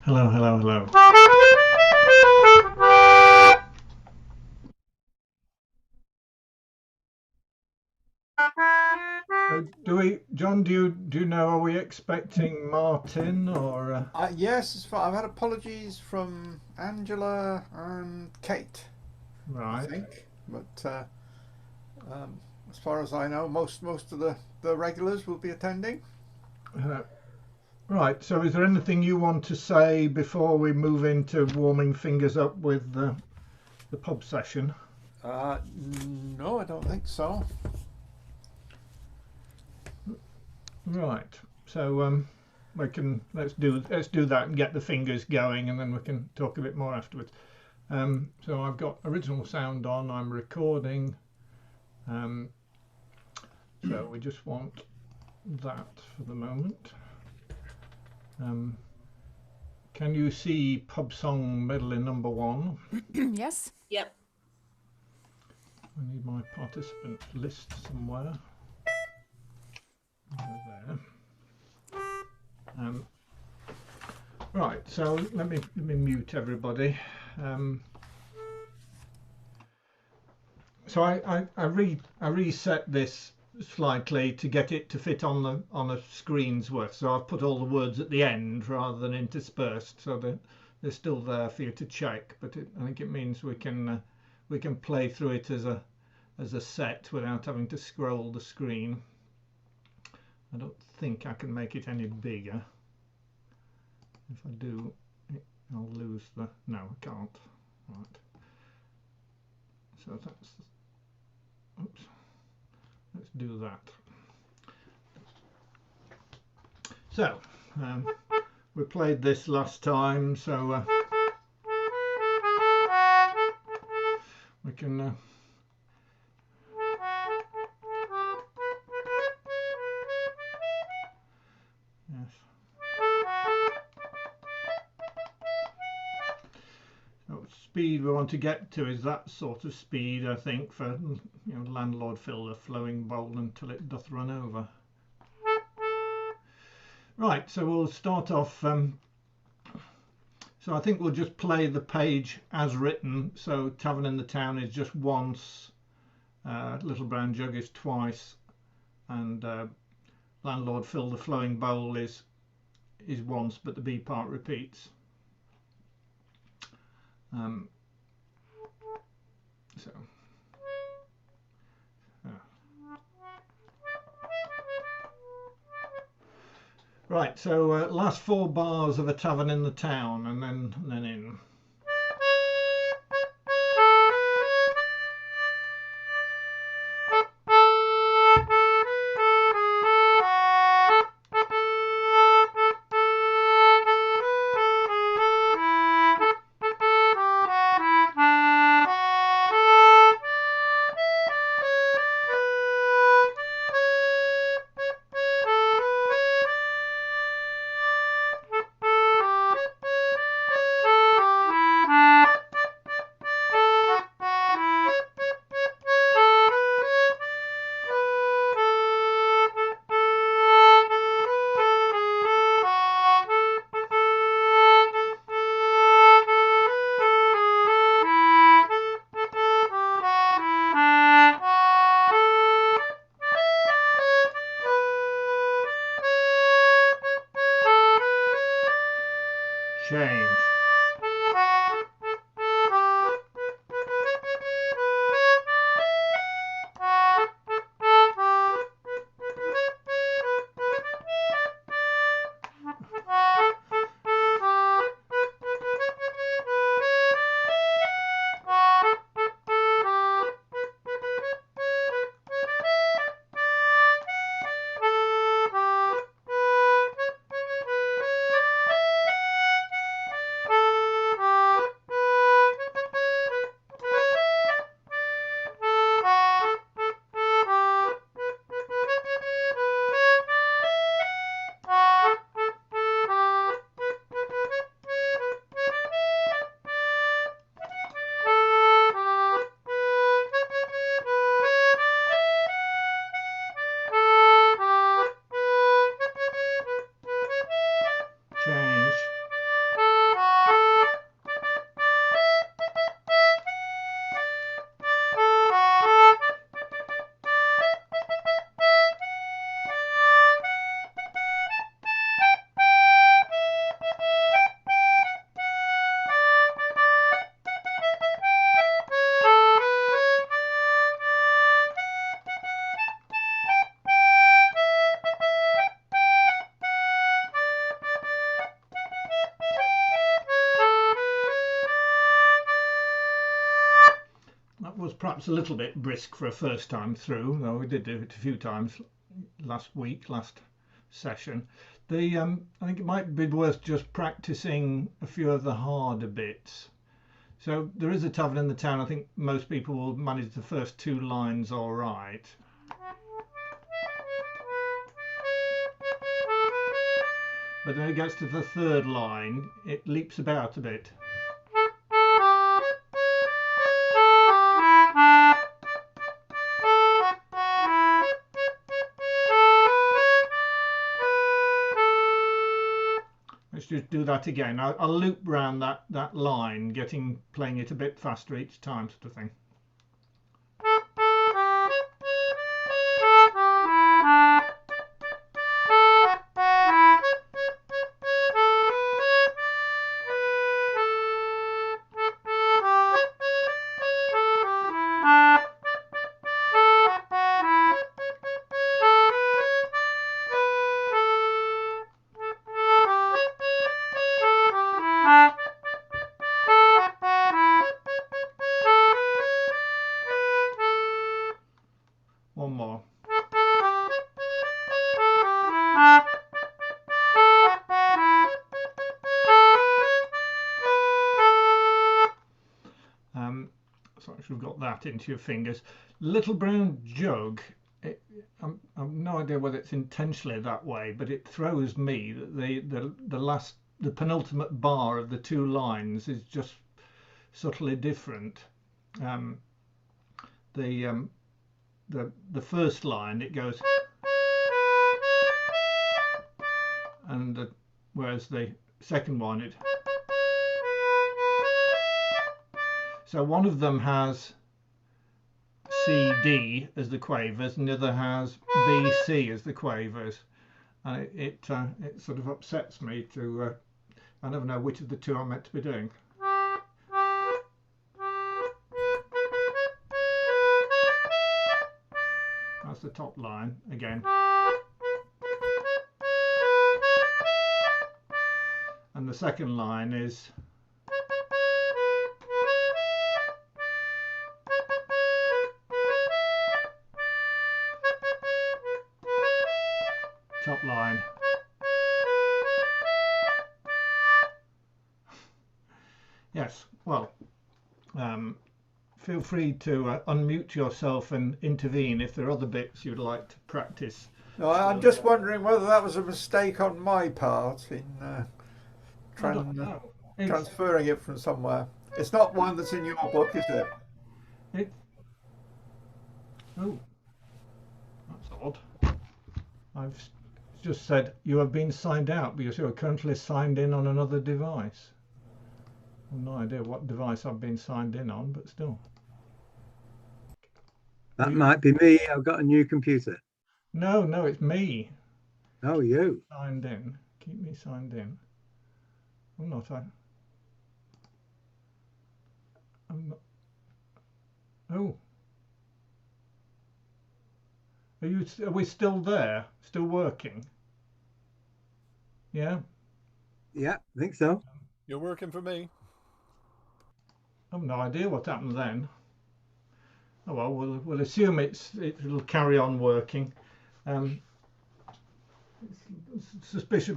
Hello, hello, hello. John, do you know, are we expecting Martin or, Yes, I've had apologies from Angela and Kate, I right. think, but um, as far as I know, most of the regulars will be attending. Uh, right, so is there anything you want to say before we move into warming fingers up with the pub session? No, I don't think so. Right, so we can let's do that and get the fingers going, and then we can talk a bit more afterwards. So I've got original sound on. I'm recording. Um, so we just want that for the moment. Um, can you see pub song medley number one? Yes. Yep. I need my participant list somewhere. There. Um, right, so let me mute everybody. Um, so I reset this slightly to get it to fit on a screen's worth. So I've put all the words at the end rather than interspersed, so that they're still there for you to check. But I think it means we can play through it as a set without having to scroll the screen. I don't think I can make it any bigger. If I do, I'll lose the. No, I can't. Right. So that's. Oops. Let's do that. So we played this last time, so we can. Yes. So speed we want to get to is that sort of speed, I think, for landlord fill the flowing bowl until it doth run over. Right, so we'll start off. So I think we'll just play the page as written. So Tavern in the Town is just once, Little Brown Jug is twice, and Landlord Fill the Flowing Bowl is once, but the B part repeats. Um, so. Right, so last four bars of A Tavern in the Town, and then in. Change. perhaps a little bit brisk for a first time through, though we did do it a few times last session. I think it might be worth just practicing a few of the harder bits. So there is a tavern in the town. I think most people will manage the first two lines all right. But when it gets to the third line, it leaps about a bit. Let's just do that again. I'll loop round that line, playing it a bit faster each time, sort of thing. One more. So you've got that into your fingers. Little Brown Jug, I've no idea whether it's intentionally that way, but it throws me that the penultimate bar of the two lines is just subtly different. The first line, it goes, and whereas the second one, it. So one of them has C, D as the quavers, and the other has B, C as the quavers, and it sort of upsets me to. I never know which of the two I'm meant to be doing. That's the top line again. And the second line is top line. Yes, well, feel free to unmute yourself and intervene if there are other bits you'd like to practice. No, I'm just wondering whether that was a mistake on my part in transferring it from somewhere. It's not one that's in your book, is it? Oh, that's odd. I've just said you have been signed out because you are currently signed in on another device. I've no idea what device I've been signed in on, but still. That might be me. I've got a new computer. No, it's me. Oh, you. Signed in. Keep me signed in. I'm not. I'm not. Oh. Are we still there? Still working? Yeah? Yeah, I think so. You're working for me. I've no idea what happened then. Oh well, we'll assume it'll carry on working. It's suspicious,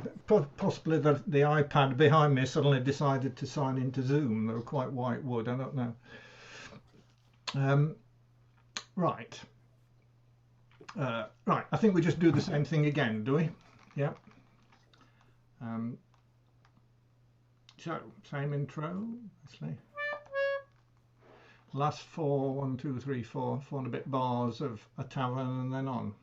possibly that the iPad behind me suddenly decided to sign into Zoom. They were quite white wood. I don't know. Right. Right. I think we just do the same thing again, do we? Yeah. So same intro, obviously. Last four, 1, 2, 3, 4 and a bit bars of a tavern and then on.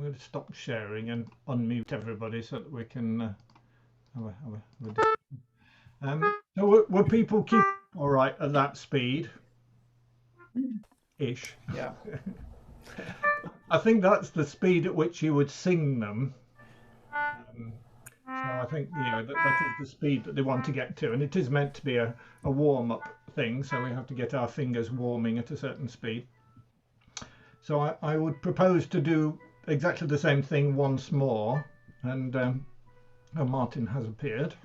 I'm going to stop sharing and unmute everybody so that we can so were people keep all right at that speed ish? Yeah. I think that's the speed at which you would sing them. So I think that is the speed that they want to get to, and it is meant to be a warm-up thing, so we have to get our fingers warming at a certain speed. So I would propose to do exactly the same thing once more, and oh, Martin has appeared.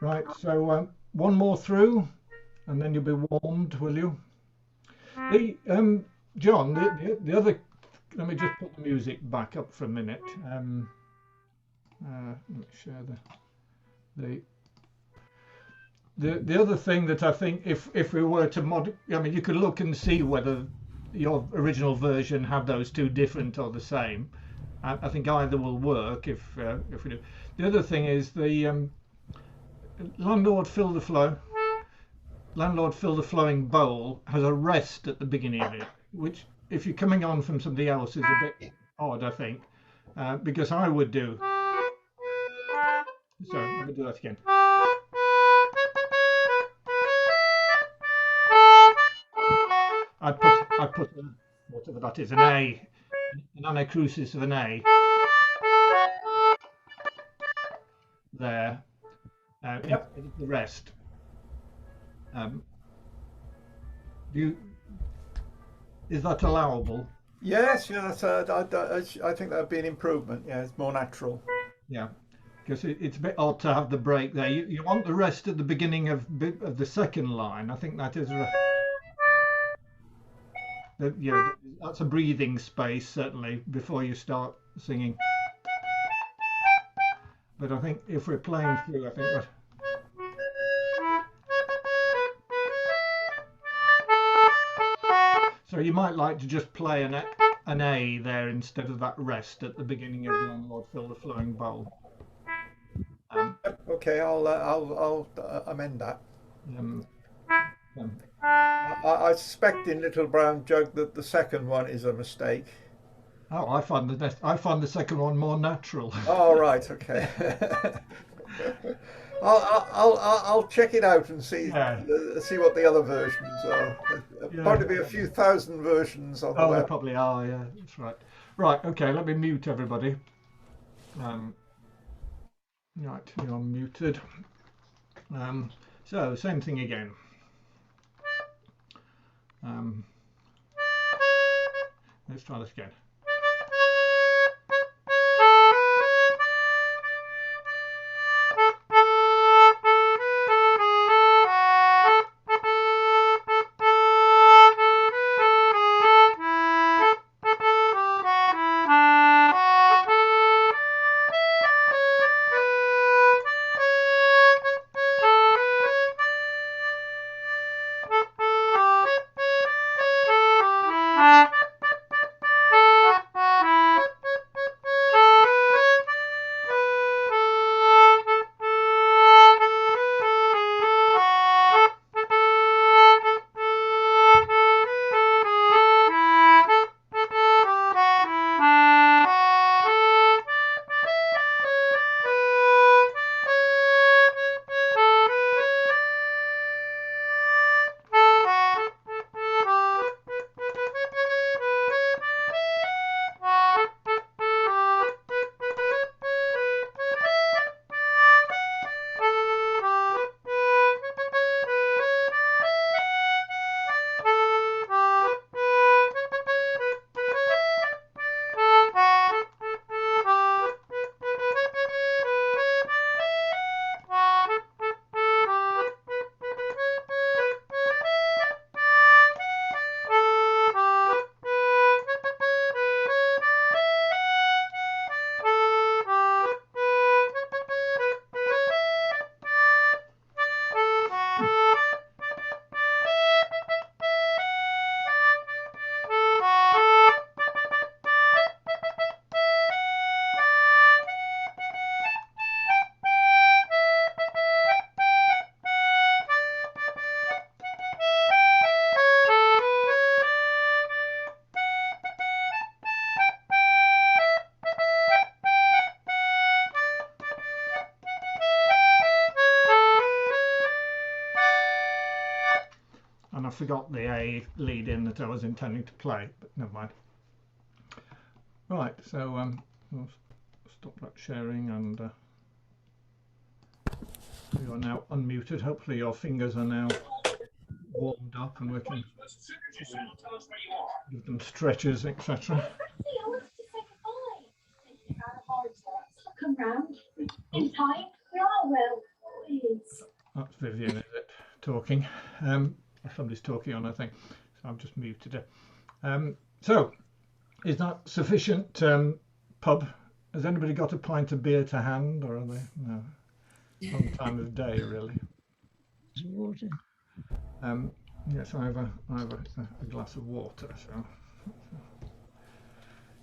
Right, so one more through, and then you'll be warmed, will you? The John, the other. Let me just put the music back up for a minute. Let me share the other thing that I think if we were to I mean, you could look and see whether your original version had those two different or the same. I think either will work if we do. The other thing is the landlord fill the flowing bowl has a rest at the beginning of it, which if you're coming on from somebody else is a bit odd, I think, because I would do. Sorry, let me do that again. I'd put whatever that is, an A, an anacrusis of an A there. Yep. The rest. Is that allowable? Yes, yeah, I think that would be an improvement. Yeah, it's more natural. Yeah, because it's a bit odd to have the break there. You want the rest at the beginning of the second line. I think that is that's a breathing space certainly before you start singing. But I think if we're playing through, I think that. So you might like to just play an A there instead of that rest at the beginning of Landlord Fill the Flowing Bowl. Okay, I'll amend that. Um, I suspect in Little Brown Jug that the second one is a mistake. Oh, I find the second one more natural. Oh, right, okay. I'll check it out and see what the other versions are. There'll probably be a few thousand versions on the web. There probably are. Yeah, that's right. Right. Okay. Let me mute everybody. Right, you're muted. So same thing again. Let's try this again. and I forgot the A lead in that I was intending to play, but never mind. Right, so we'll stop that sharing, and you are now unmuted. Hopefully your fingers are now warmed up and we can give them stretches, etc. Come round in time. We are well. Please. That's Vivian, is it? Talking. Somebody's talking on, I think. So I've just muted her. So, is that sufficient, pub? Has anybody got a pint of beer to hand, or are they? No. Wrong time of day, really. Water. Yes, I have a glass of water. So,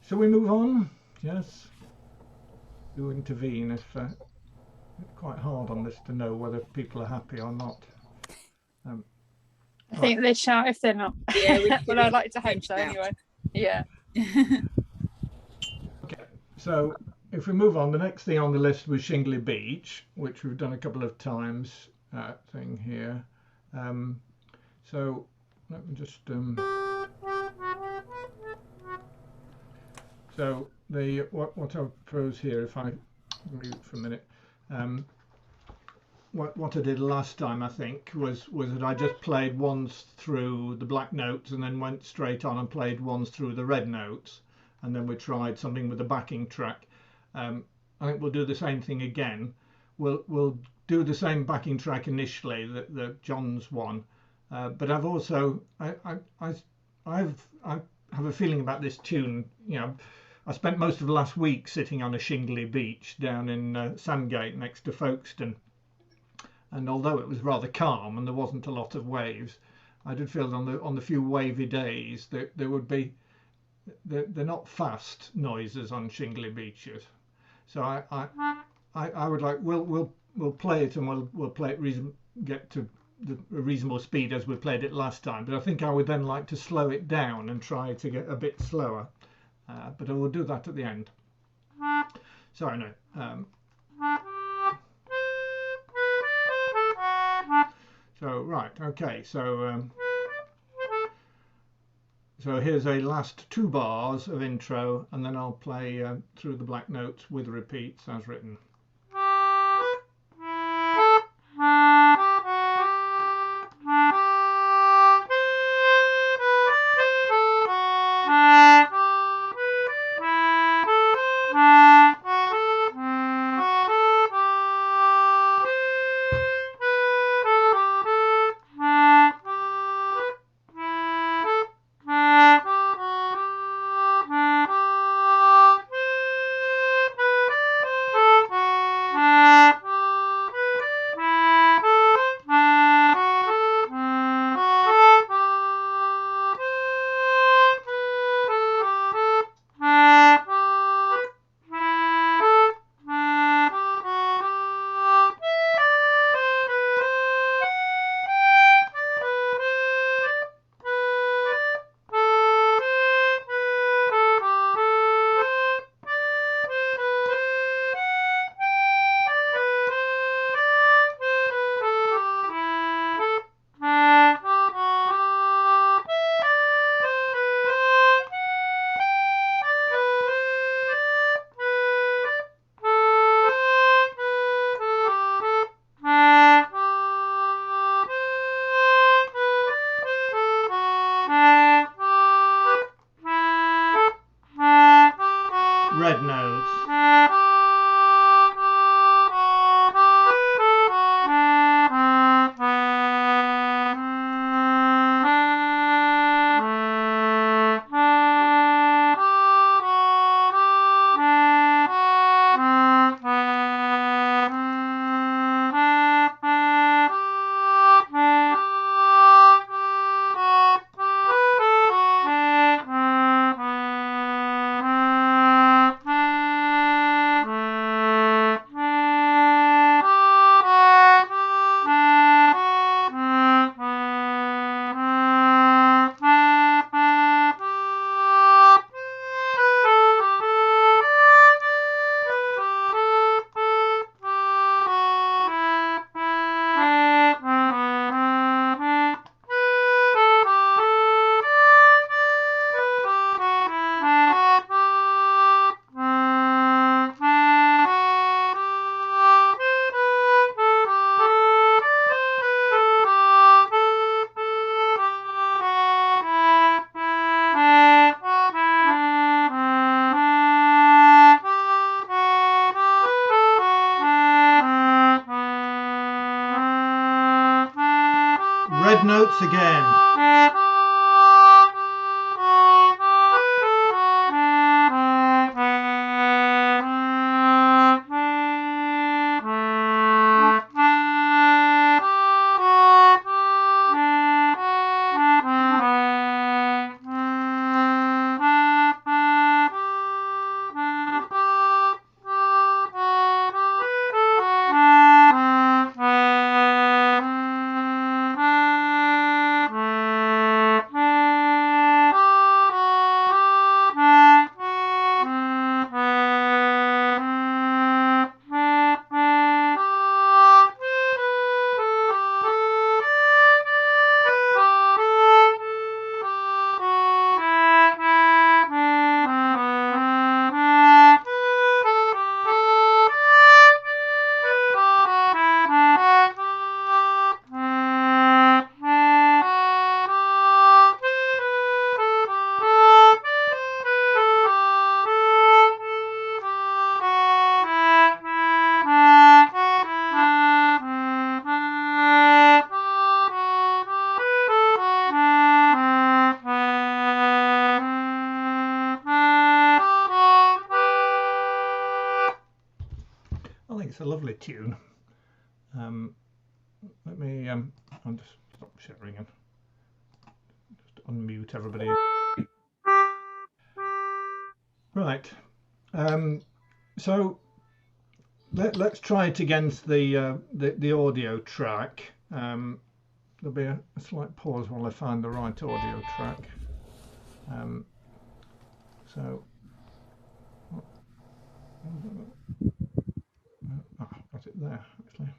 shall we move on? Yes. Do intervene if it's quite hard on this to know whether people are happy or not. I think they shout if they're not. Yeah, well, I'd like to hope so anyway. Yeah. Okay, so if we move on, the next thing on the list was Shingley Beach, which we've done a couple of times. Thing here. So let me just. So what I propose here, if I mute for a minute, what I did last time, I think, was that I just played once through the black notes and then went straight on and played once through the red notes, and then we tried something with a backing track. I think we'll do the same thing again. We'll do the same backing track initially, the John's one, but I've also I have a feeling about this tune. You know, I spent most of the last week sitting on a shingly beach down in Sandgate next to Folkestone, and although it was rather calm and there wasn't a lot of waves, I did feel on the few wavy days that there would be they're not fast noises on shingly beaches. So I would like we'll play it, and we'll play it get to a reasonable speed as we played it last time. But I think I would then like to slow it down and try to get a bit slower. But I will do that at the end. Sorry, no. So right, okay. So so here's a last 2 bars of intro, and then I'll play through the black notes with repeats as written. red notes again. I think it's a lovely tune. Let me I'll just stop sharing and just unmute everybody. Right. So let's try it against the audio track. There'll be a slight pause while I find the right audio track. So got it there actually.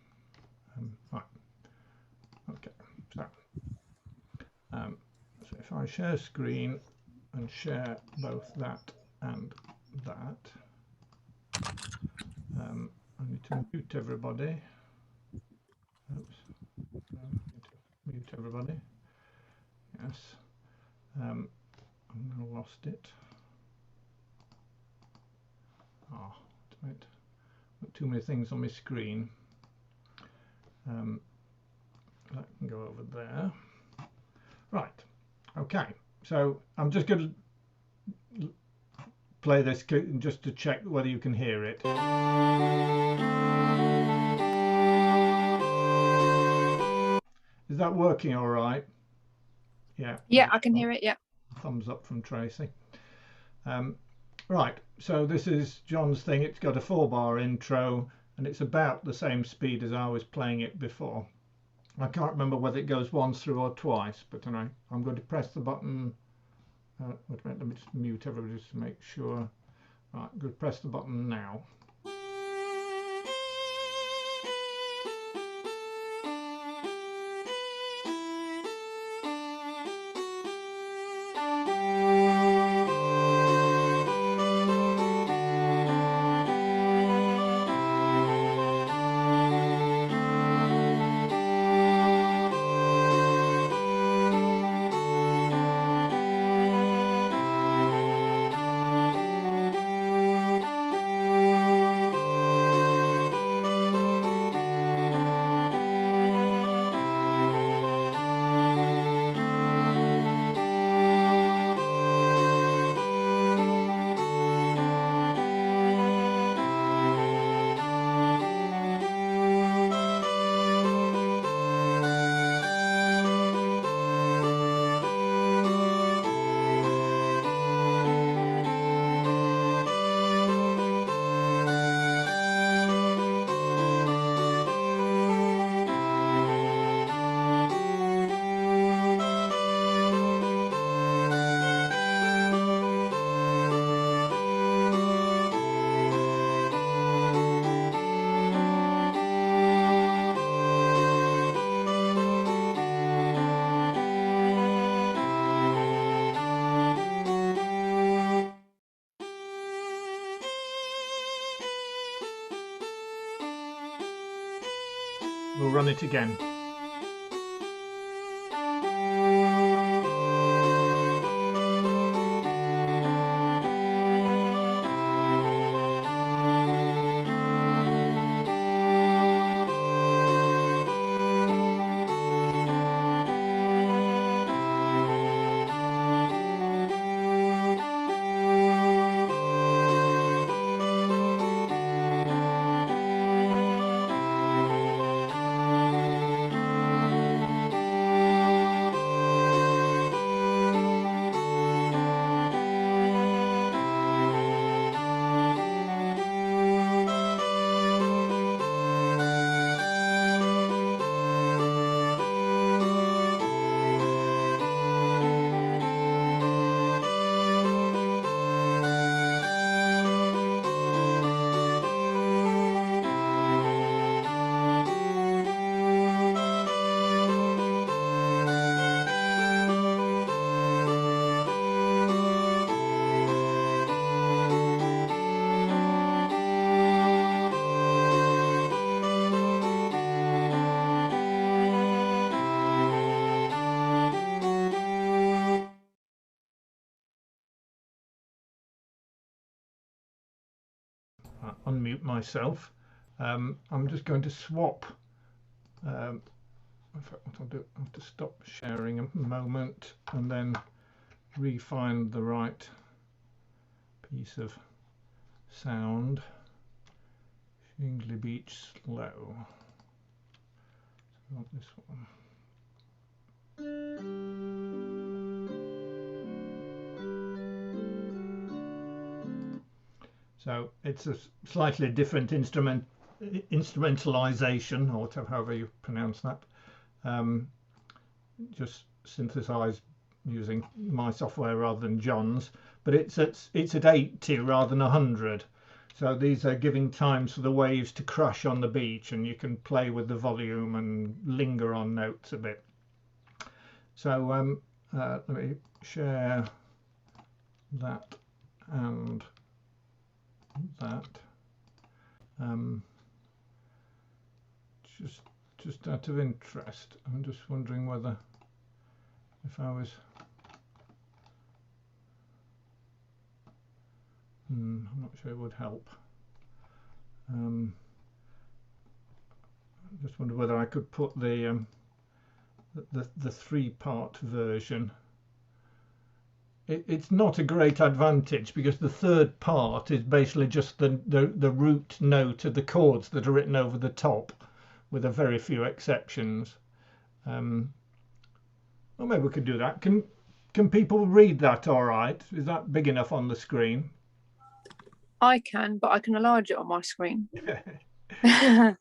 Right. Okay. So if I share screen and share both that and that, I need to mute everybody. Oops. Need to mute everybody. Yes. I lost it. Oh, wait. Got too many things on my screen. That can go over there. Right. Okay. So I'm just going to play this just to check whether you can hear it. Is that working all right? Yeah. Yeah, I can hear it. Yeah. Thumbs up from Tracy. Right, so this is John's thing. It's got a 4-bar intro and it's about the same speed as I was playing it before. I can't remember whether it goes once through or twice, but anyway, I'm going to press the button. Wait a minute, let me just mute everybody just to make sure. Right, I'm going to press the button now. We'll run it again. unmute myself. I'm just going to swap. In fact, what I'll do, I'll have to stop sharing a moment and then re-find the right piece of sound. Shingley Beach slow. So I want this one. So it's a slightly different instrumentalization, or whatever, however you pronounce that. Just synthesized using my software rather than John's, but it's at 80 rather than 100. So these are giving times for the waves to crash on the beach, and you can play with the volume and linger on notes a bit. So let me share that and that. Just out of interest, I'm just wondering whether if I was I'm not sure it would help. Just wonder whether I could put the 3-part version. It's not a great advantage because the 3rd part is basically just the root note of the chords that are written over the top, with a very few exceptions. Well, maybe we could do that. Can people read that all right? Is that big enough on the screen? I can, but I can enlarge it on my screen. I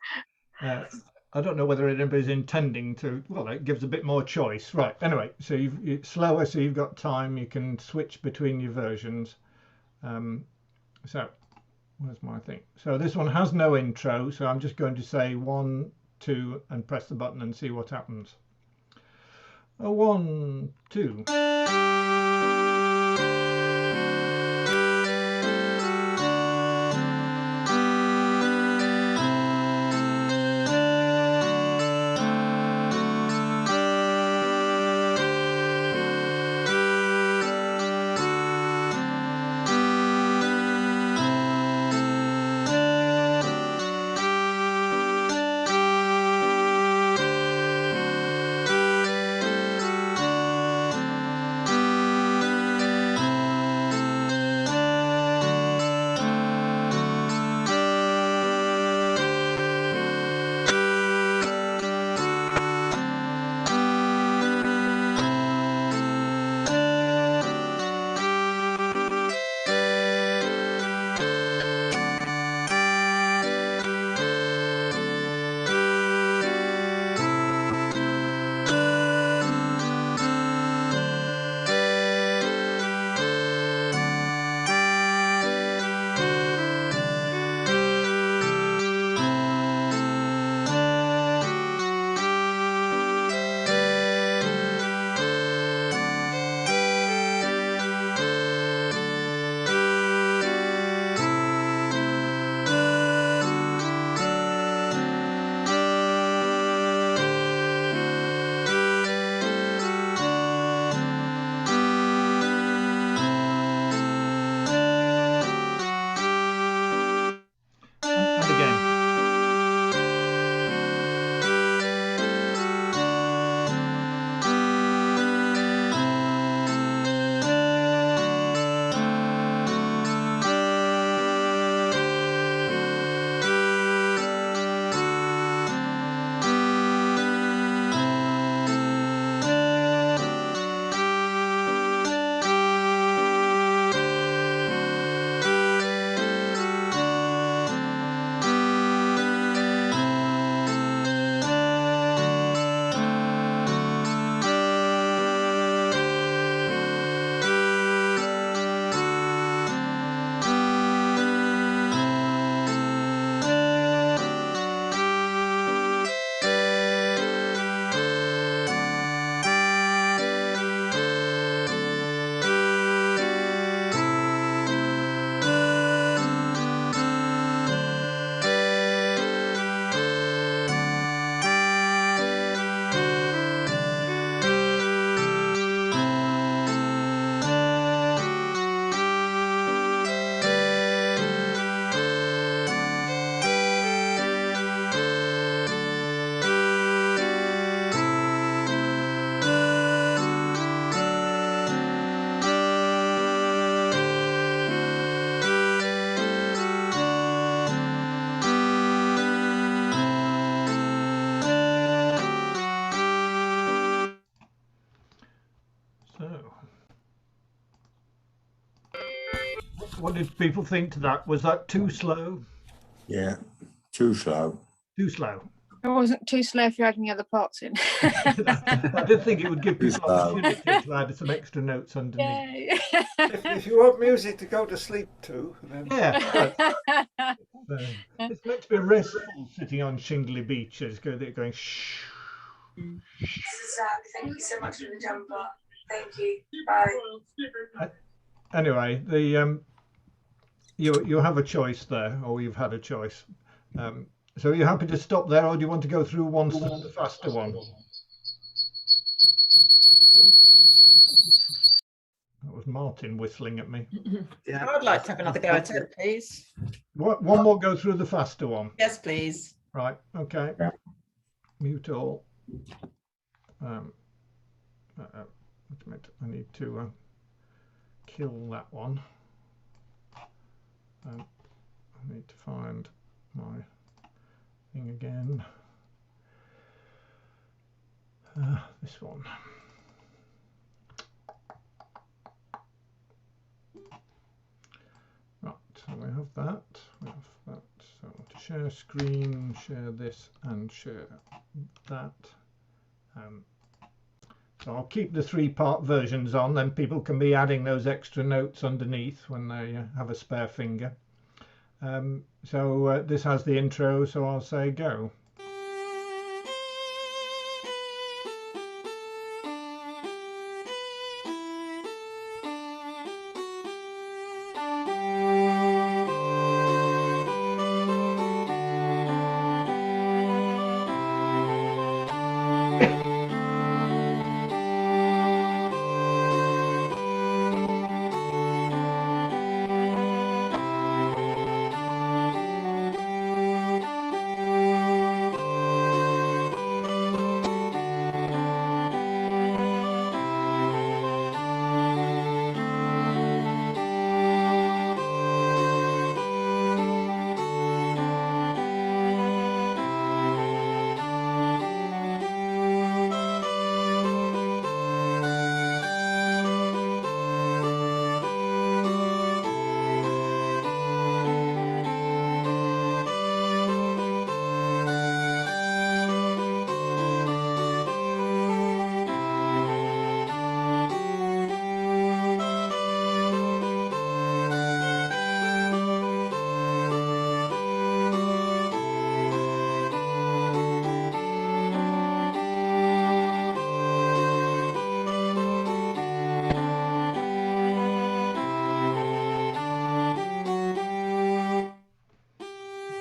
don't know whether anybody's intending to. Well, it gives a bit more choice, right? Anyway, so it's slower, so you've got time. You can switch between your versions. So where's my thing? So this one has no intro, so I'm just going to say 1, 2, and press the button and see what happens. 1, 2. What did people think to that? Was that too slow? Yeah, too slow. Too slow. It wasn't too slow if you had any other parts in. I did think it would give Too people slow. opportunity to add some extra notes underneath. Yay. If you want music to go to sleep to, then Yeah, it's meant to be restful sitting on shingly beaches, going shh. Thank you so much for the jumper. Thank you. Bye. Anyway, the you have a choice there, or you've had a choice. So are you happy to stop there, or do you want to go through the faster one? That was Martin whistling at me. Yeah. I'd like to have another go at it, please. One more go through the faster one. Yes, please. Right, okay. Yeah. Mute all. Wait a minute, I need to kill that one. I need to find my thing again. This one. Right, so we have that. We have that. So to share screen, share this, and share that. So I'll keep the 3-part versions on, then people can be adding those extra notes underneath when they have a spare finger. So this has the intro, so I'll say go.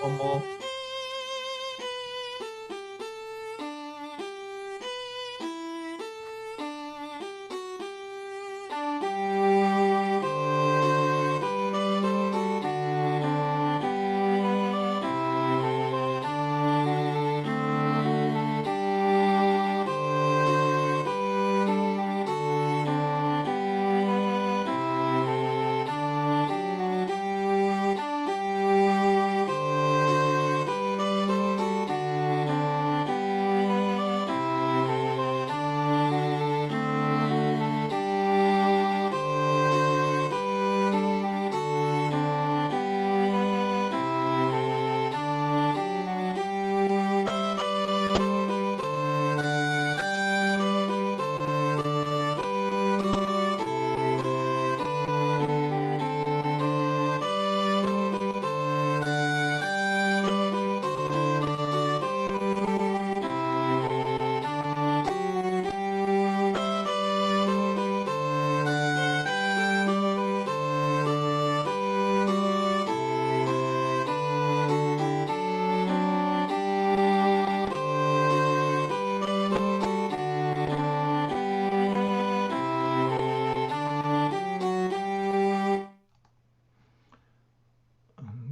One more.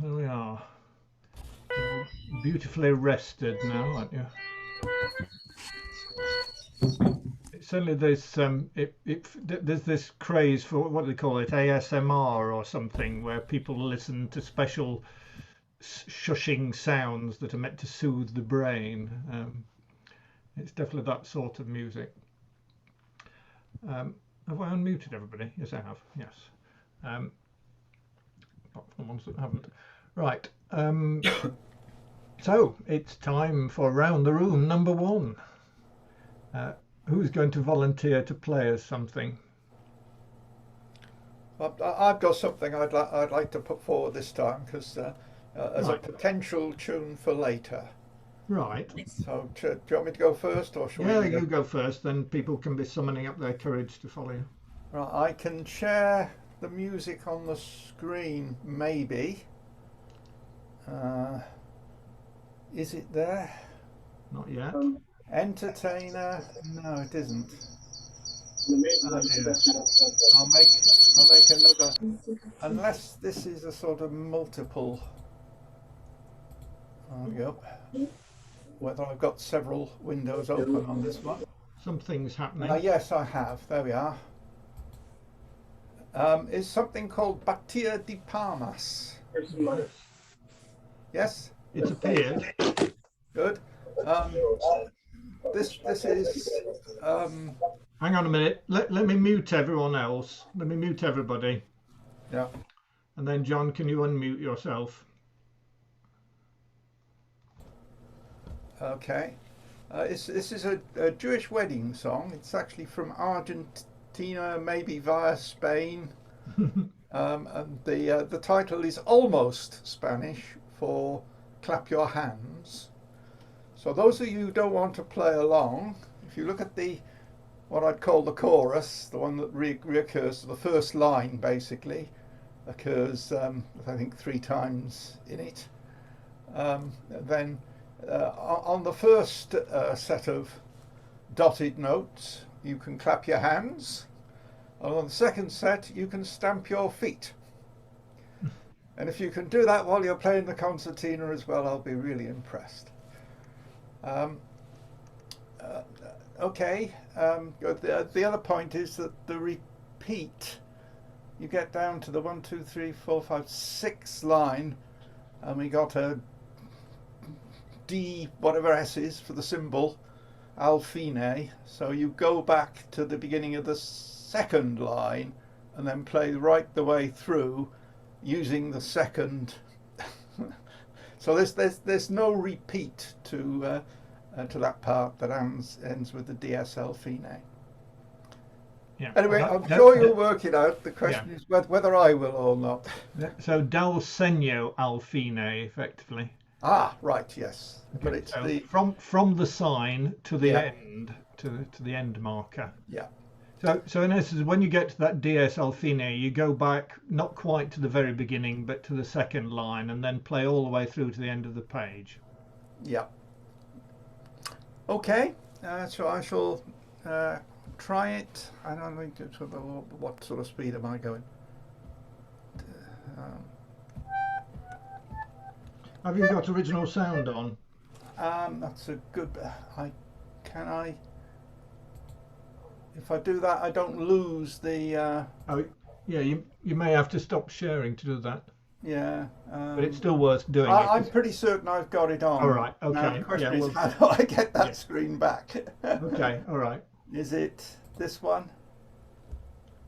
There we are. You're beautifully rested now, aren't you? Certainly, there's there's this craze for what do they call it, ASMR or something, where people listen to special shushing sounds that are meant to soothe the brain. It's definitely that sort of music. Have I unmuted everybody? Yes, I have. Yes. apart from the ones that haven't. Right. So it's time for Round the Room number 1. Who's going to volunteer to play us something? I've got something I'd like to put forward this time because as a Right. potential tune for later. Right. So do you want me to go first, or shall Yeah, we? you go first, then people can be summoning up their courage to follow you. Right, I can share the music on the screen, maybe. Is it there? Not yet. Entertainer? No, it isn't. Oh dear. I'll make another. Unless this is a sort of multiple. There we go. Whether I've got several windows open on this one. Something's happening. Yes, I have. There we are. Is something called Batia de Palmas. Yes? It's appeared. Good. This is Hang on a minute. Let me mute everyone else. Let me mute everybody. yeah. And then, John, can you unmute yourself? Okay. This is a Jewish wedding song. It's actually from Argentina, maybe via Spain. And the title is almost Spanish for Clap Your Hands. So those of you who don't want to play along, if you look at what I'd call the chorus, the one that reoccurs, so the first line basically occurs, I think 3 times in it. Then on the first set of dotted notes, you can clap your hands. And on the second set, you can stamp your feet. And if you can do that while you're playing the concertina as well, I'll be really impressed. Okay. The other point is that the repeat, you get down to the 1, 2, 3, 4, 5, 6 line, and we got a D, whatever S is for the symbol, al fine. So you go back to the beginning of the second line and then play right the way through using the second. So there's no repeat to that part that ends with the DSL fine. Yeah. Anyway, I'm sure you'll work it out. The question is whether I will or not. So dal segno al fine, effectively. Ah, right, yes. Okay, But it's so from the sign to the Yeah. end, to the end marker. Yeah. So in essence, when you get to that DSL fine, you go back not quite to the very beginning, but to the second line, and then play all the way through to the end of the page. Yeah. Okay. So I shall try it. I don't know what sort of speed am I going. Have you got original sound on? That's a good. If I do that, I don't lose the. Oh, yeah. You may have to stop sharing to do that, Yeah. but it's still worth doing. I'm pretty certain I've got it on. All right. Now, Okay. the question Yeah, is, how do I get that screen back? Okay. All right. Is it this one?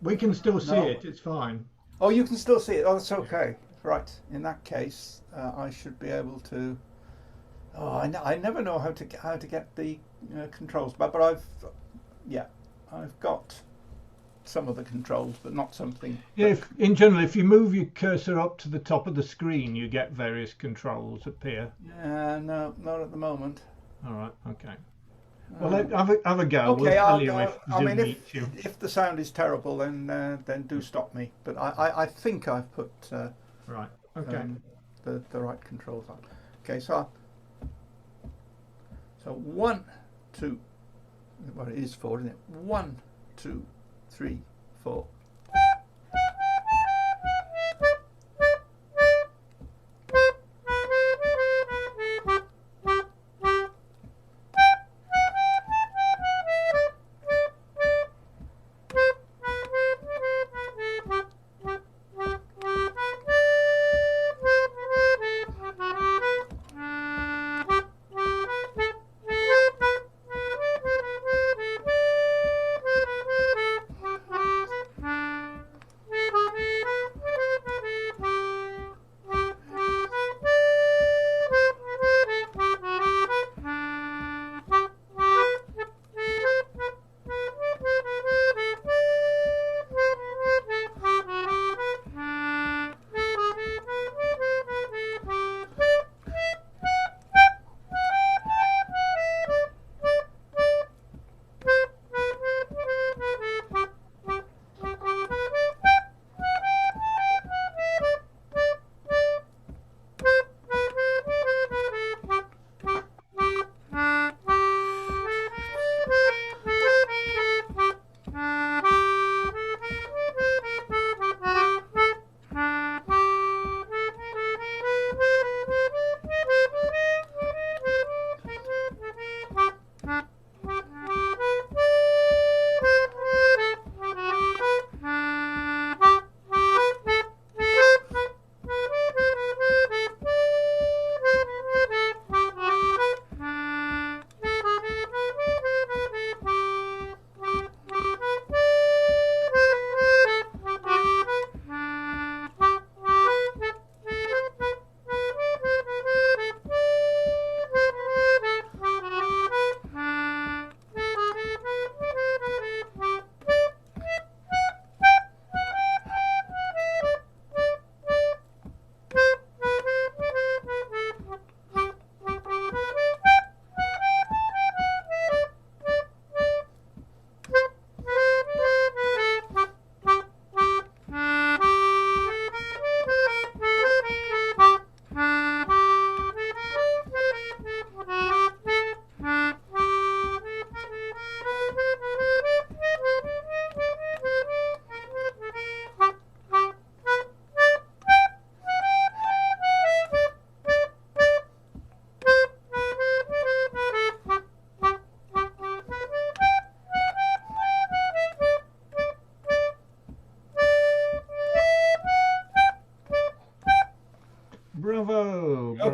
We can still see No. it. It's fine. Oh, you can still see it. Oh, that's okay. Right. In that case, I should be able to. Oh, I never know how to get the controls, but I've got some of the controls, but not something. Yeah. In general, if you move your cursor up to the top of the screen, you get various controls appear. No, not at the moment. All right. Okay. Well, have a go. Okay, We'll tell I'll you go. if I Zoom mean, meets you. if the sound is terrible, then do stop me. But I think I've put Right. Okay. the right controls on. Okay, so 1, 2. Well, it is 4, isn't it? 1, 2, 3, 4.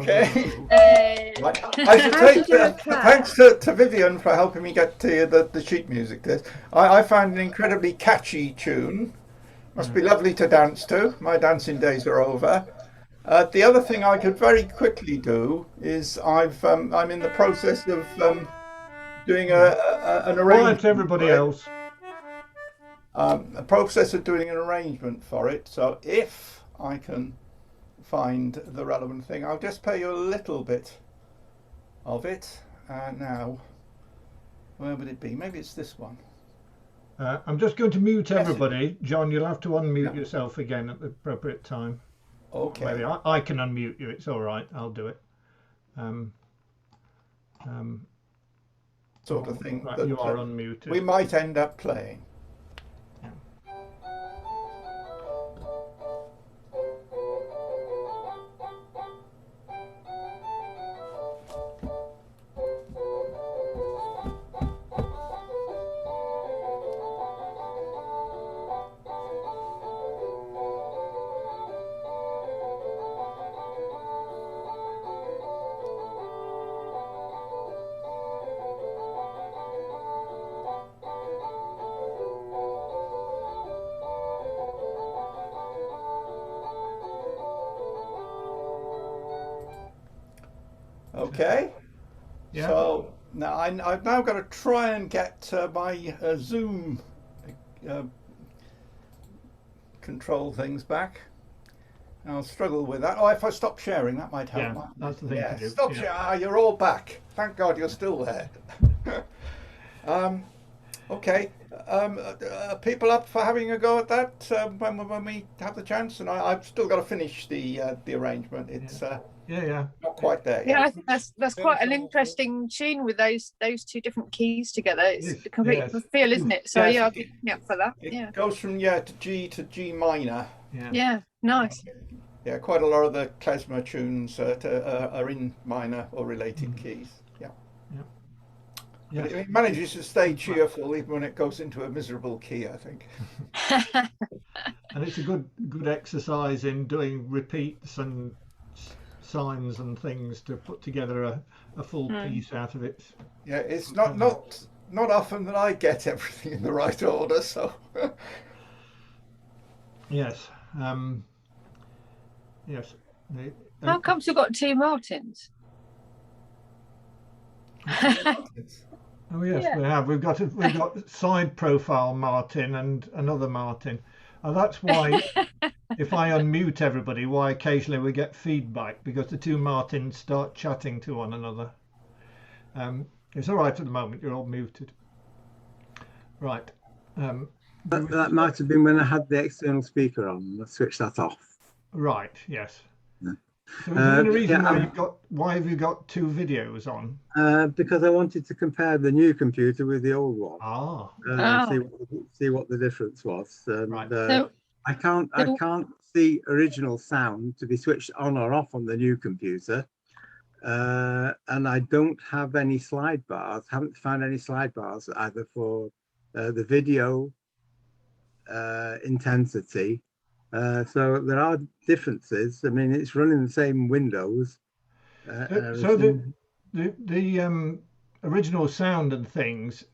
Okay. Hey. I should How say to do a clap. thanks to Vivian for helping me get to the sheet music. This I found an incredibly catchy tune. Must be lovely to dance to. My dancing days are over. The other thing I could very quickly do is I'm in the process of doing an Quiet, arrangement everybody for it. else. A process of doing an arrangement for it. So if I can find the relevant thing, I'll just play you a little bit of it. Now, where would it be? Maybe it's this one. I'm just going to mute Yes, everybody. John, you'll have to unmute Yeah. yourself again at the appropriate time. Okay. Maybe I can unmute you. It's all right. I'll do it. Sort of thing Right, that you are unmuted. we might end up playing. Okay. Yeah. So now I've now got to try and get my Zoom uh, control things back. I'll struggle with that. Oh, if I stop sharing, that might help. Yeah, mightn't that's it? the thing Yeah, to do. stop Yeah. sharing. Ah, you're all back. Thank God you're still there. Okay. Are people up for having a go at that when we have the chance? And I've still got to finish the arrangement. It's Yeah. not quite there Yeah, yet. I think that's quite an interesting tune with those two different keys together. It's Yes, a complete yes. feel, isn't it? So Yes, yeah, I'd be up for that. It Yeah, goes from to G minor. yeah, nice. Yeah, quite a lot of the klezmer tunes are in minor or related keys. Yeah. But Yes. it manages to stay cheerful even when it goes into a miserable key, I think. And it's a good exercise in doing repeats and signs and things to put together a full piece out of it. Yeah, it's not often that I get everything in the right order, so Yes. Yes. How comes we've got two Martins? Oh yes, Yeah. we have. We've got side profile Martin and another Martin. And that's why if I unmute everybody, why occasionally we get feedback, because the two Martins start chatting to one another. It's all right at the moment. You're all muted. Right. That might have been when I had the external speaker on. I switched that off. Right. Yes. Yeah. So is there any reason yeah, why have you got two videos on? Because I wanted to compare the new computer with the old one. Ah. See what the difference was. And, Right. So I can't see original sound to be switched on or off on the new computer. And I don't have any slide bars. Haven't found any slide bars either for the video intensity. So there are differences. I mean, it's running the same Windows. So the original sound and things.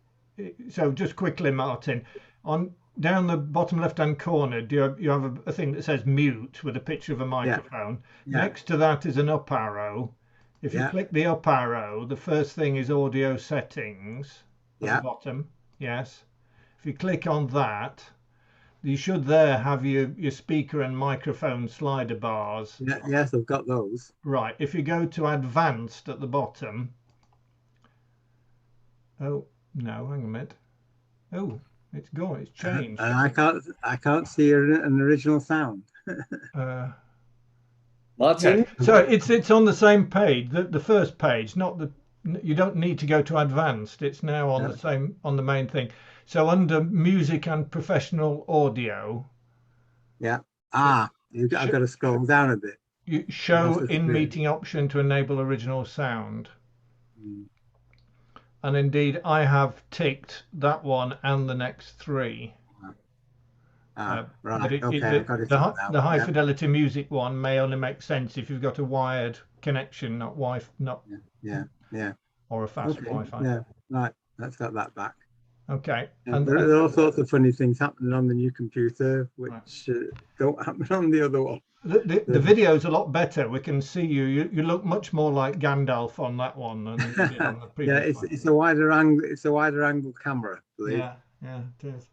So just quickly, Martin, on down the bottom left-hand corner, you have a thing that says mute with a picture of a microphone. Yeah. Next to that is an up arrow. If you click the up arrow, the first thing is audio settings at the bottom. Yes. If you click on that, you should there have your speaker and microphone slider bars. Yes, I've got those. Right. If you go to advanced at the bottom. Oh no, hang a minute. Oh, it's gone. It's changed. And I can't see an original sound. Martin? Yeah. So it's on the same page, the first page, not the. You don't need to go to advanced. It's now on the main thing. So under music and professional audio. Yeah. I've got to scroll down a bit. You show in meeting option to enable original sound. And indeed, I have ticked that one and the next three. Right. But Okay. I've got it up now. the high Yeah. fidelity music one may only make sense if you've got a wired connection, not not Yeah. Yeah. or a fast Okay. Wi-Fi. Yeah. Right. Let's get that back. Okay, Yeah, there are all sorts of funny things happening on the new computer, which don't happen on the other one. the video's a lot better. We can see you. You look much more like Gandalf on that one than you did on the Yeah, previous one. it's a wider angle. It's a wider angle camera, I believe. Yeah, it is.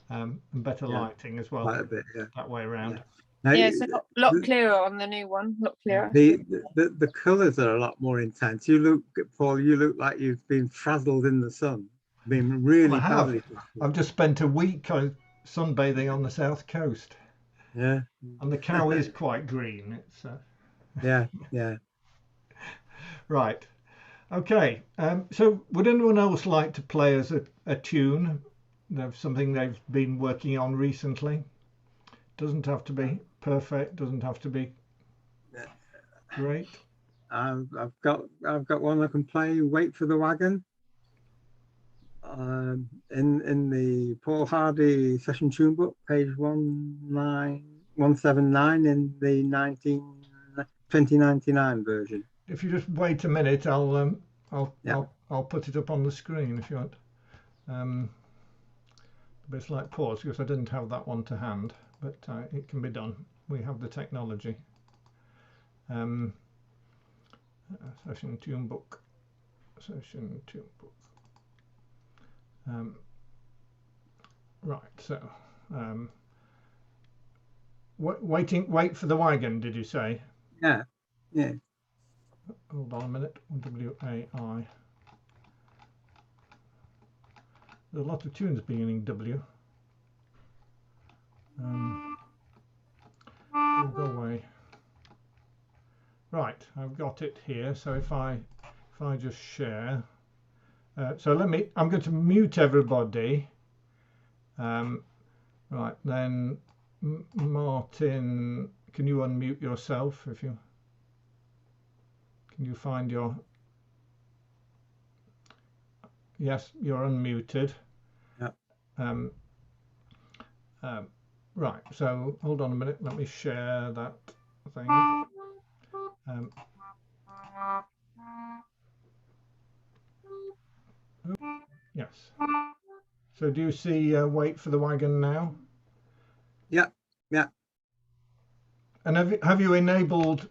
And better Yeah, lighting as well. quite a bit. Yeah. That way around. Yeah. Now, Yeah, it's a lot clearer on the new one. A lot clearer. the colours are a lot more intense. You look, Paul. You look like you've been frazzled in the sun. Been really I have. badly frazzled. I've just spent a week sunbathing on the south coast, Yeah. and the cow is quite green. It's Yeah. Yeah. right. Okay. So would anyone else like to play us a tune? Of something they've been working on recently. Doesn't have to be perfect. Doesn't have to be great. I've got one I can play. Wait for the Wagon. In the Paul Hardy session tune book, page 179 in the 2099 version. If you just wait a minute, I'll Yeah. I'll put it up on the screen if you want. But it's like pause because I didn't have that one to hand, but it can be done. We have the technology. Session tune book. Right. So wait for the wagon. Did you say? Yeah. Yeah. Hold on a minute. WAI. There's a lot of tunes beginning W. Go away. Right, I've got it here. So if I just share, so I'm going to mute everybody. Right then, Martin, can you unmute yourself if you? Can you find your? Yes, you're unmuted. Yeah. Right, so hold on a minute. Let me share that thing. Yes. So do you see wait for the wagon now? Yeah. Yeah. And have you enabled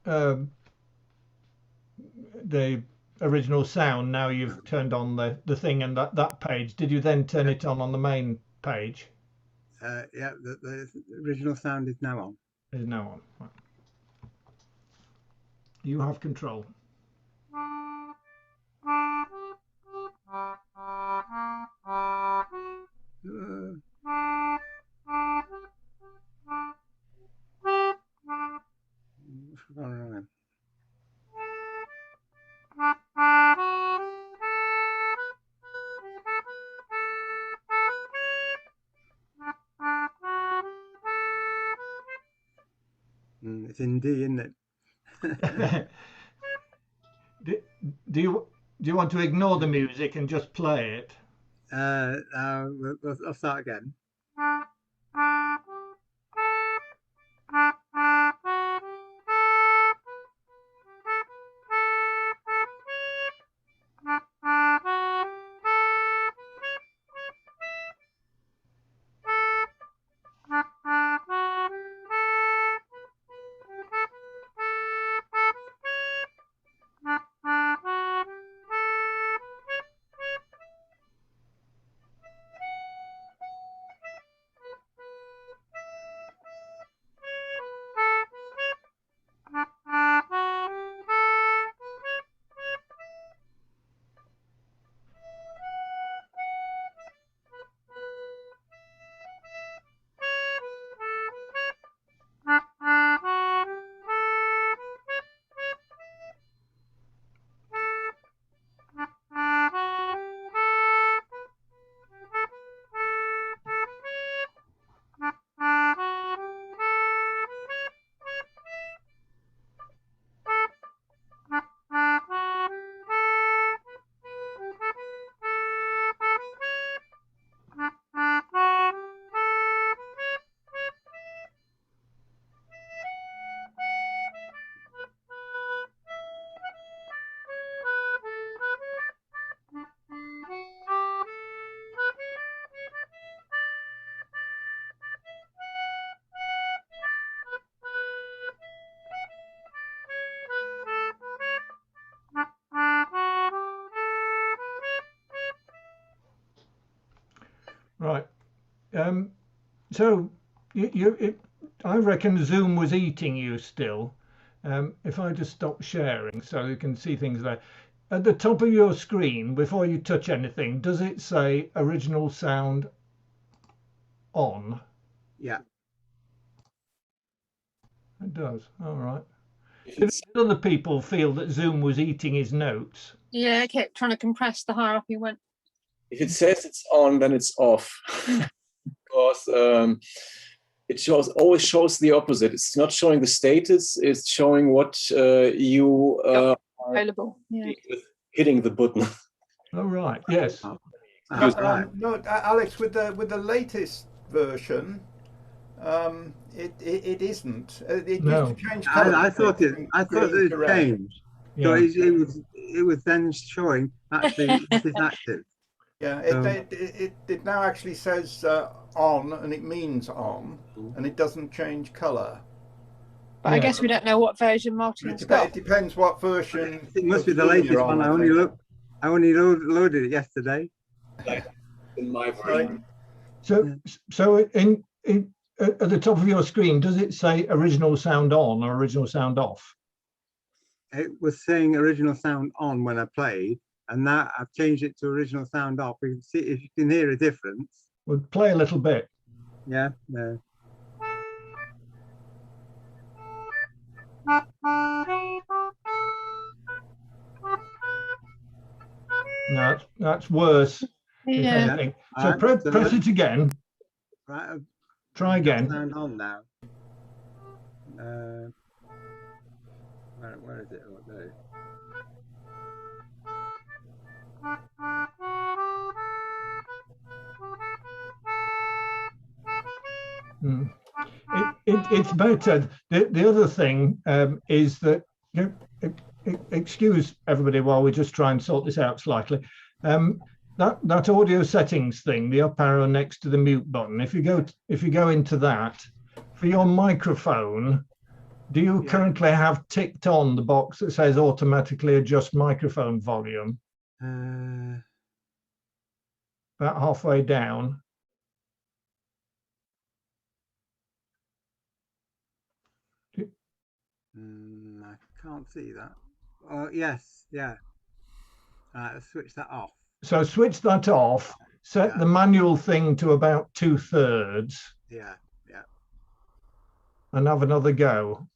the original sound now you've turned on the thing and that page? Did you then turn it on the main page? Yeah. The original sound is now on. Is now on. Right. You have control. It's in D, isn't it? do you want to ignore the music and just play it? I'll start again. Right. So I reckon Zoom was eating you still. If I just stop sharing so you can see things there. At the top of your screen, before you touch anything, does it say original sound on? Yeah. It does. All right. If Did it's, other people feel that Zoom was eating his notes? Yeah, I kept trying to compress the higher up he went. if it says it's on, then it's off. Because it always shows the opposite. It's not showing the status, it's showing what you are Available. Yeah. hitting the button. Oh, right. Yes. Oh, Excuse that's right. No, Alex, with the latest version, it isn't. It No. used to change colour. I thought it green to red. changed. So Yeah. it was then showing actually it is active. Yeah, So- it now actually says on, and it means on, and it doesn't change colour. But I Yeah. guess we don't know what version Martin's got. It depends what version. It must of be the Zoom latest you're on, one. I think. I only loaded it yesterday. In my Right. version. So at the top of your screen, does it say original sound on or original sound off? It was saying original sound on when I played, and now I've changed it to original sound off. You can see if you can hear a difference. We'll play a little bit. Yeah, no. No, that's worse. If Yeah. anything. So Alright, so press it again. Right, I've Try got again. sound on now. Where is it? Oh, there it is. Mm. It's better. The other thing is that, excuse everybody while we just try and sort this out slightly. That audio settings thing, the up arrow next to the mute button. If you go into that, for your microphone, do you currently have ticked on the box that says automatically adjust microphone volume? About halfway down. I can't see that. Oh, yes, yeah. Let's switch that off. So switch that off, set Yeah. the manual thing to about 2/3 Yeah, yeah. and have another go.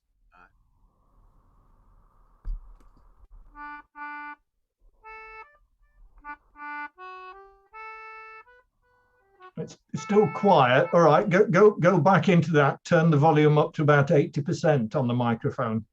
It's still quiet. All right, go back into that. Turn the volume up to about 80% on the microphone.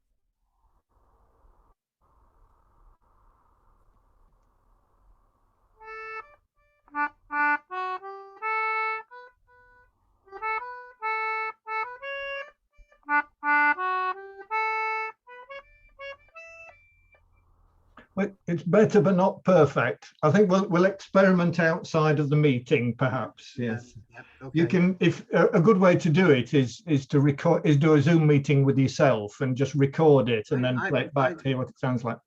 It's better, but not perfect. I think we'll experiment outside of the meeting, perhaps. Yes. Yep, okay. You can, if a good way to do it is to record, do a Zoom meeting with yourself and just record it and then play it back to hear what it sounds like.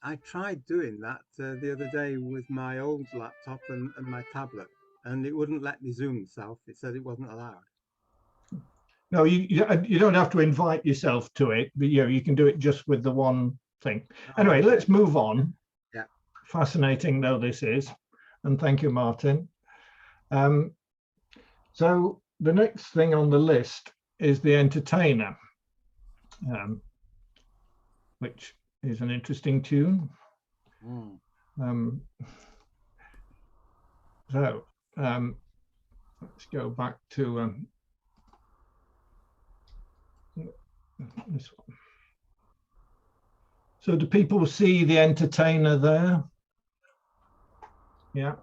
I tried doing that the other day with my old laptop and my tablet, and it wouldn't let me Zoom myself. It said it wasn't allowed. No, you don't have to invite yourself to it, but you can do it just with the one thing. Anyway, okay. let's move on. Yeah. Fascinating though this is, and thank you, Martin. So the next thing on the list is the entertainer, which is an interesting tune. So let's go back to this one. So do people see the entertainer there? Yeah.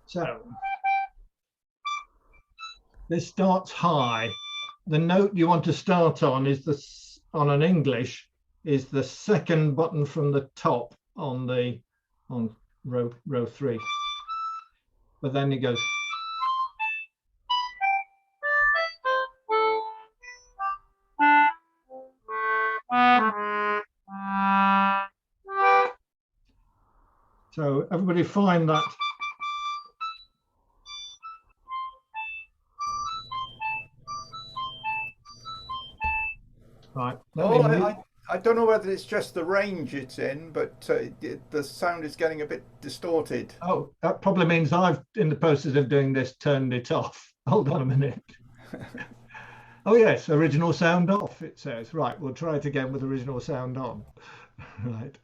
So this starts high. The note you want to start on is on an English is the second button from the top on row 3. But then it goes. So everybody find that Right. Oh, I don't know whether it's just the range it's in, but the sound is getting a bit distorted. Oh, that probably means I've, in the process of doing this, turned it off. Hold on a minute. Oh yes, original sound off, it says. Right, we'll try it again with original sound on. Right,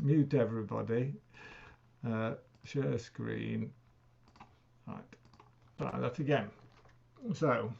mute everybody. Share screen. Right, try that again. So.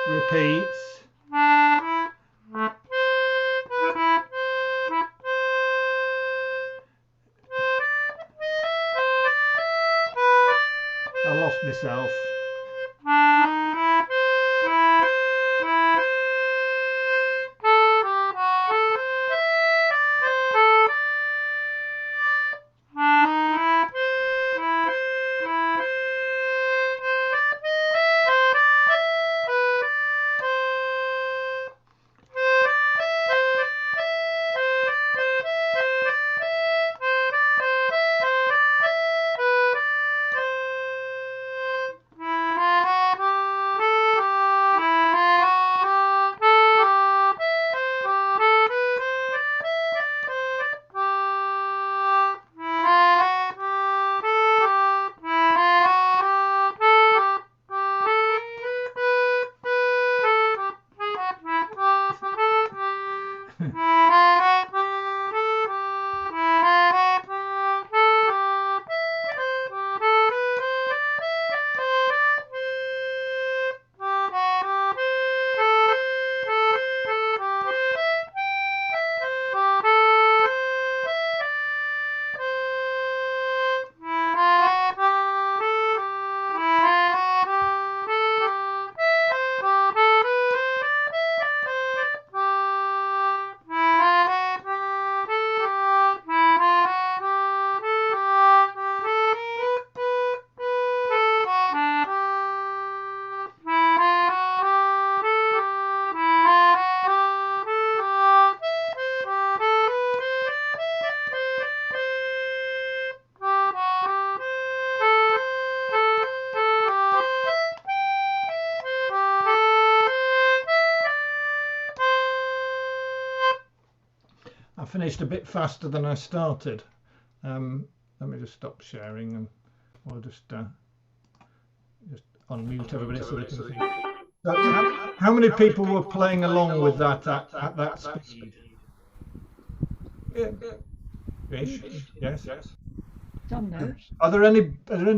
Repeats. I lost myself. I finished a bit faster than I started. Let me just stop sharing and we'll just unmute everybody so we can see. So how many people were playing along with that at that speed? Yeah. Yes. Some notes. Are there any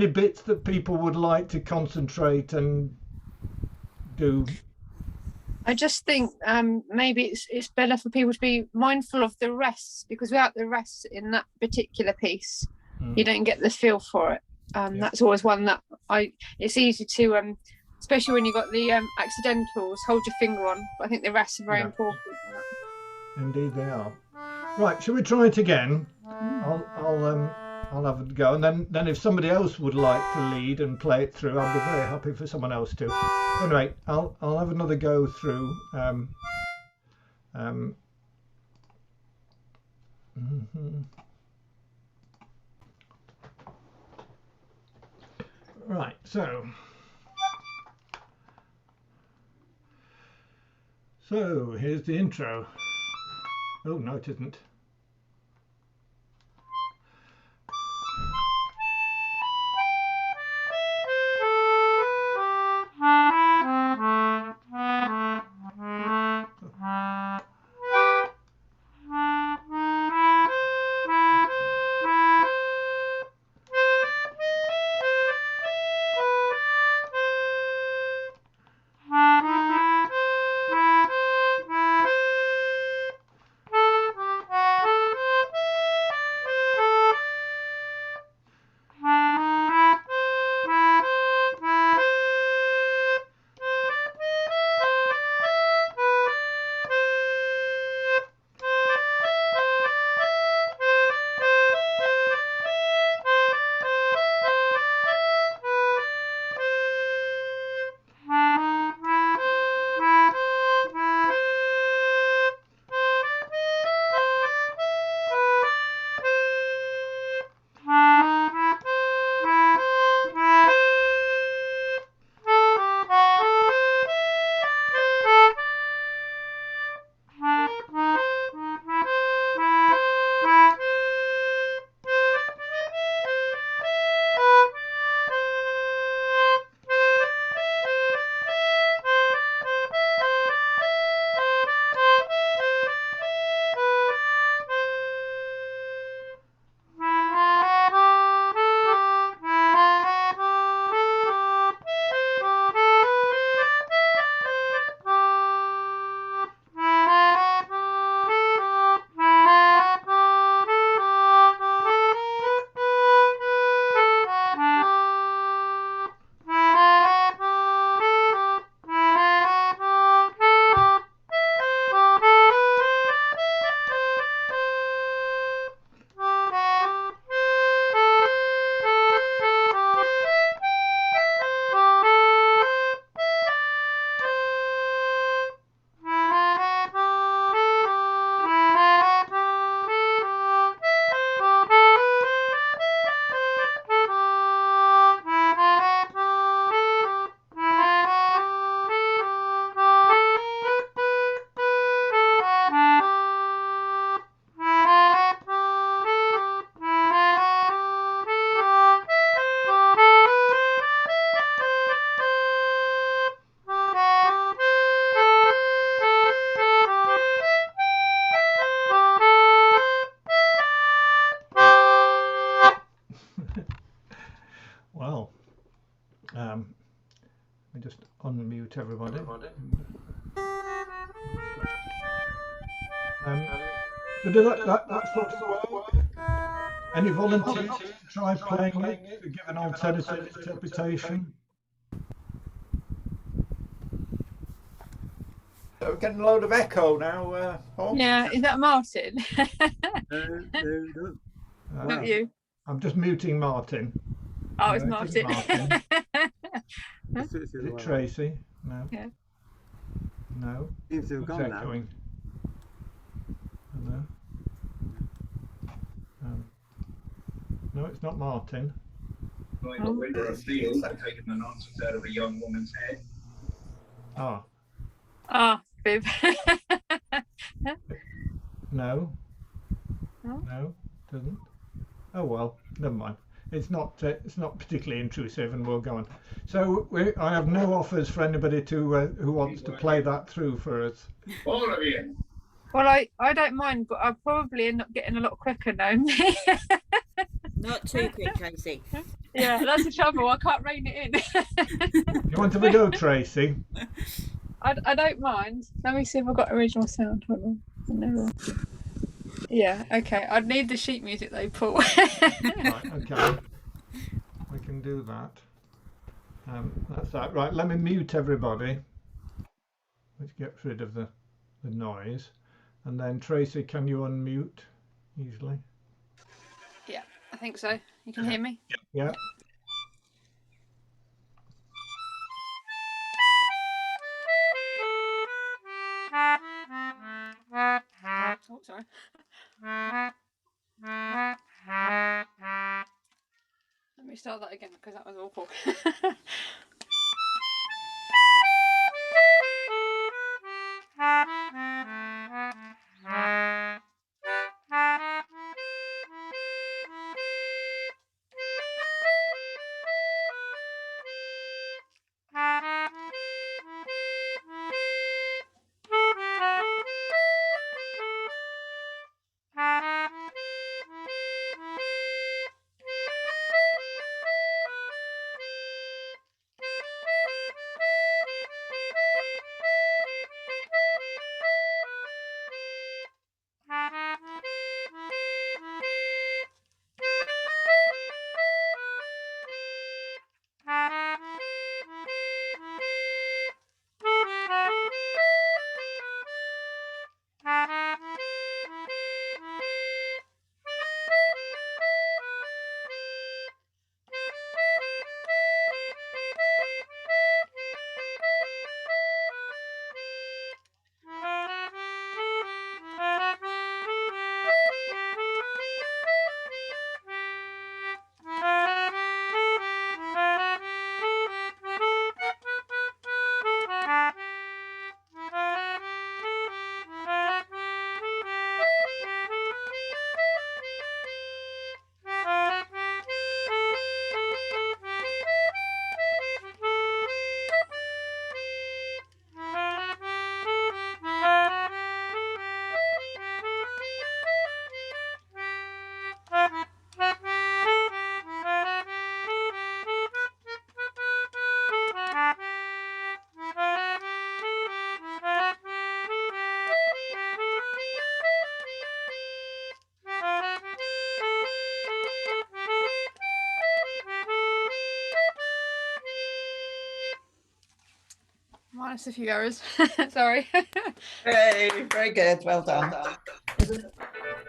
bits that people would like to concentrate and do? I just think maybe it's better for people to be mindful of the rests, because without the rests in that particular piece, you don't get the feel for it. That's always one that it's easy to, especially when you've got the accidentals, hold your finger on. But I think the rests are very important. Indeed, they are. Right, shall we try it again? I'll have a go, and then if somebody else would like to lead and play it through, I'd be very happy for someone else to. Anyway, I'll have another go through. Right, so here's the intro. Oh no, it isn't. mute everybody. So do that sort of work? Any volunteers to try playing it to give an alternative interpretation? So we're getting a load of echo now, Paul. Yeah, is that Martin? No. Not you. I'm just muting Martin. Oh, it's No, it isn't Martin. It's Is the other it way. Tracy? No. Yeah. No. Seems to have Who's gone now. echoing? No. No, it's not Martin. Going to winter a field and taking the nonsense out of a young woman's head. Ah, Ah, Viv. no. No? No, doesn't. Oh well, never mind. It's not particularly intrusive, and we'll go on. So I have no offers for anybody to who wants to play that through for us. All of you. Well, I don't mind, but I'll probably end up getting a lot quicker knowing me. Not too quick, Tracy. Yeah, that's the trouble. I can't rein it in. You want to have a go, Tracy? I don't mind. Let me see if I've got original sound. Hold on. No. Yeah, okay. I'd need the sheet music though, Paul. Right, okay. We can do that. That's that. Right, let me mute everybody, which gets rid of the noise. And then Tracy, can you unmute easily? Yeah, I think so. You can hear me? Yeah. Oh, sorry. Let me start that again because that was awful. Minus a few errors. Sorry. Hey, very good. Well done.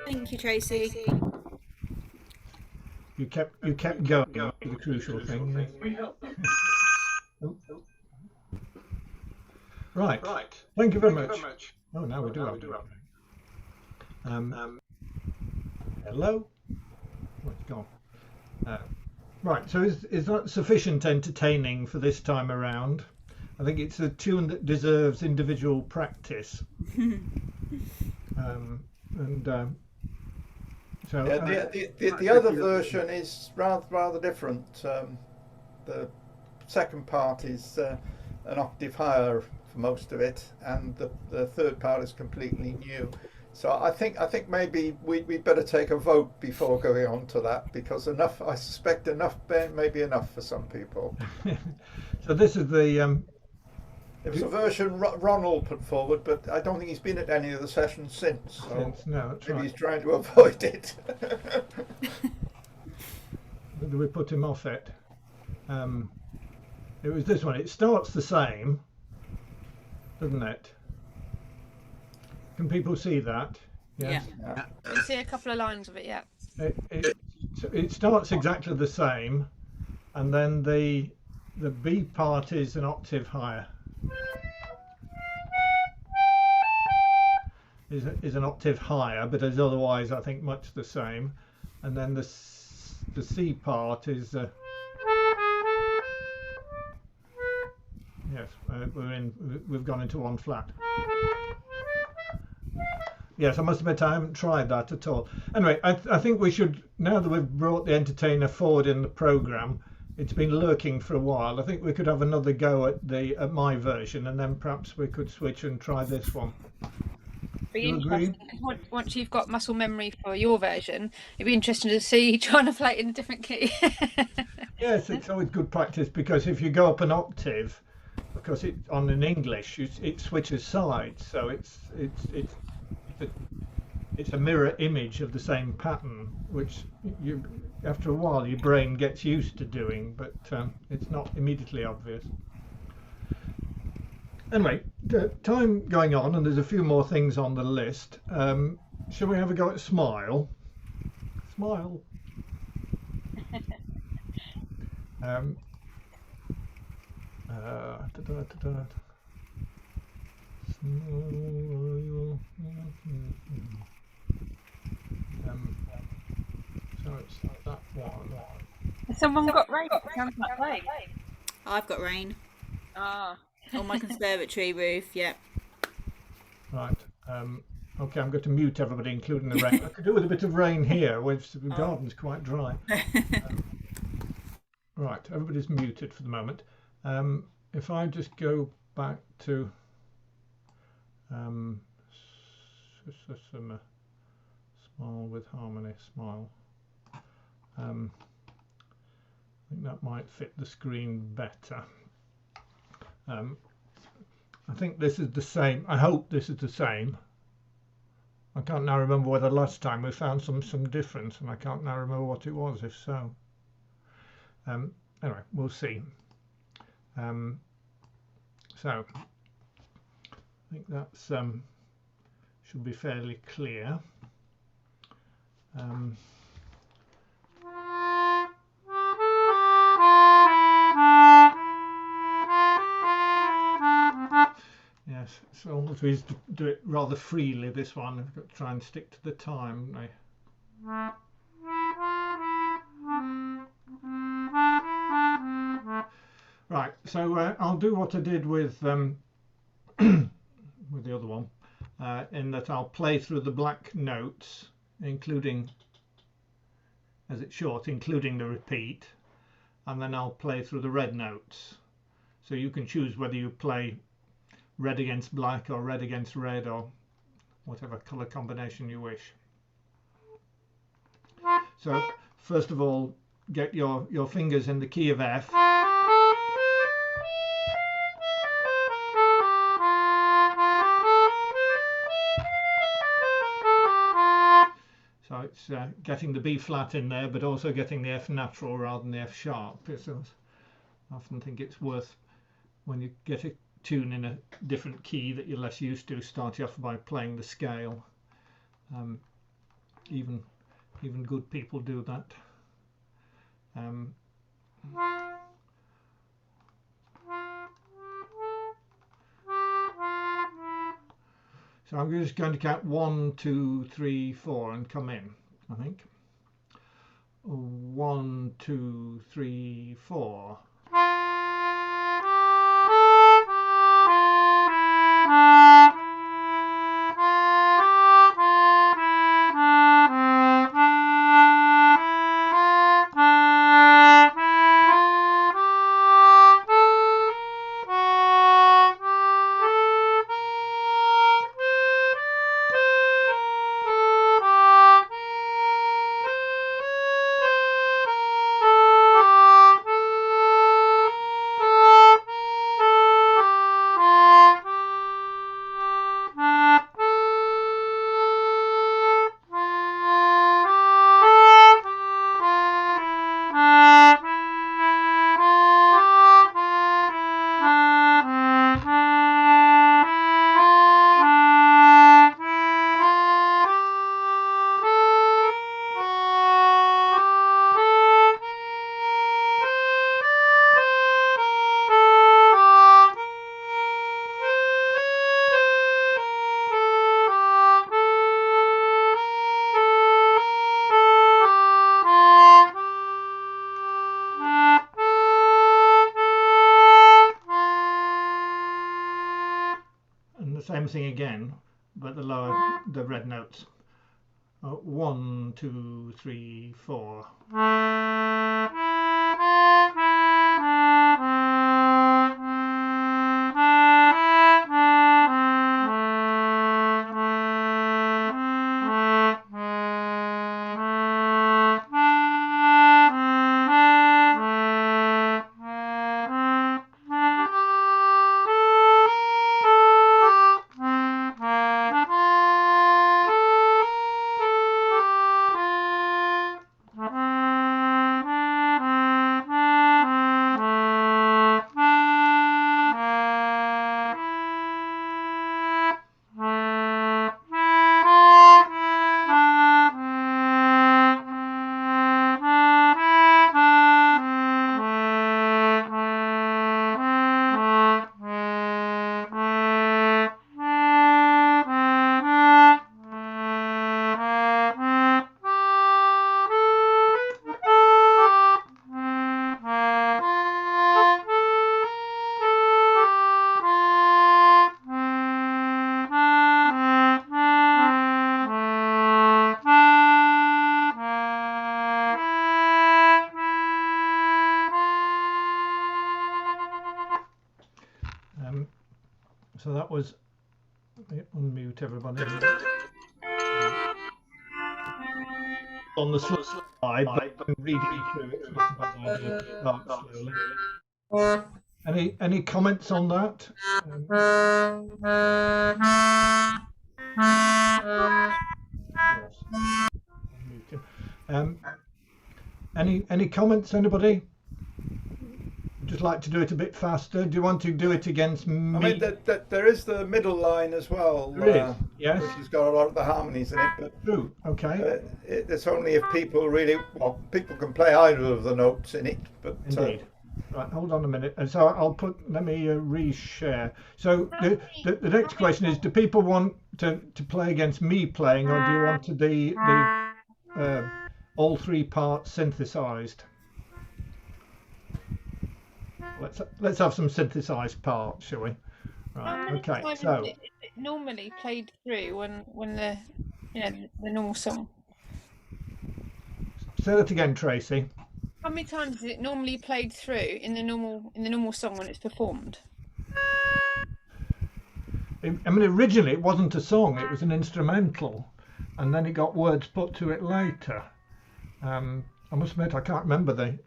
Thank you, Tracy. You kept going to the crucial thing. Oh. Right. Thank you very much. Oh, now we do have to. Hello. Oh, it's gone. Right. So is that sufficient entertaining for this time around? I think it's a tune that deserves individual practice. So Yeah, the other version is rather different. The second part is an octave higher for most of it, and the third part is completely new. So I think maybe we'd better take a vote before going on to that, because I suspect enough may be enough for some people. So this is the There was a version Ronald put forward, but I don't think he's been at any of the sessions since. So No, that's maybe right. he's trying to avoid it. Do we put him off it? It was this one. It starts the same, doesn't it? Can people see that? Yes. Yeah. I can see a couple of lines of it. Yeah. It starts exactly the same, and then the B part is an octave higher. Is an octave higher, but is otherwise I think much the same. And then the C part is yes, we've gone into one flat. Yes, I must admit I haven't tried that at all. Anyway, I think we should, now that we've brought the entertainer forward in the programme, it's been lurking for a while. I think we could have another go at my version, and then perhaps we could switch and try this one. Be interesting. Once you've got muscle memory for your version, it'd be interesting to see you trying to play it in a different key. Yes, it's always good practice, because if you go up an octave, because on an English it switches sides, so it's a mirror image of the same pattern, which you after a while your brain gets used to doing, but it's not immediately obvious. Anyway, time going on, and there's a few more things on the list. Shall we have a go at Smile? Smile. So it's that one. Has someone got rain? It sounds like rain. I've got rain Ah. on my conservatory roof. Yep. Right. Okay, I'm going to mute everybody, including the rain. I could do with a bit of rain here, which the garden's quite dry. Right, everybody's muted for the moment. If I just go back to Smile with harmony, Smile. I think that might fit the screen better. I think this is the same. I hope this is the same. I can't now remember whether last time we found some difference, and I can't now remember what it was, if so. Anyway, we'll see. So I think that's should be fairly clear. Yes, so as we do it rather freely, this one, I've got to try and stick to the time, haven't I? Right, so I'll do what I did with with the other one, in that I'll play through the black notes, including, as it's short, including the repeat, and then I'll play through the red notes. So you can choose whether you play red against black or red against red, or whatever colour combination you wish. So first of all, get your fingers in the key of F. So it's getting the B flat in there, but also getting the F natural rather than the F sharp. So I often think it's worth, when you get a tune in a different key that you're less used to, start you off by playing the scale. Even good people do that. So I'm just going to count 1, 2, 3, 4 and come in, I think. 1, 2, 3, 4. same thing again, but the red notes. 1, 2, 3, 4. So that was, unmute everybody. On the slide, but I'm reading through it. So it's a bad idea to start slowly. Any comments on that? Any comments, anybody? Just like to do it a bit faster. Do you want to do it against me? I mean, there is the middle line as well. There is, yes. Which has got a lot of the harmonies in it. But true, okay. It's only if people really, well, people can play either of the notes in it. But indeed. Right, hold on a minute. And so I'll let me reshare. So the next question is, do people want to play against me playing, or do you want to be the all three parts synthesized? Let's have some synthesized parts, shall we? Right. Okay. So it normally played through when the the normal song. Say that again, Tracy. How many times is it normally played through in the normal song when it's performed? I mean, originally it wasn't a song; it was an instrumental, and then it got words put to it later. I must admit, I can't remember the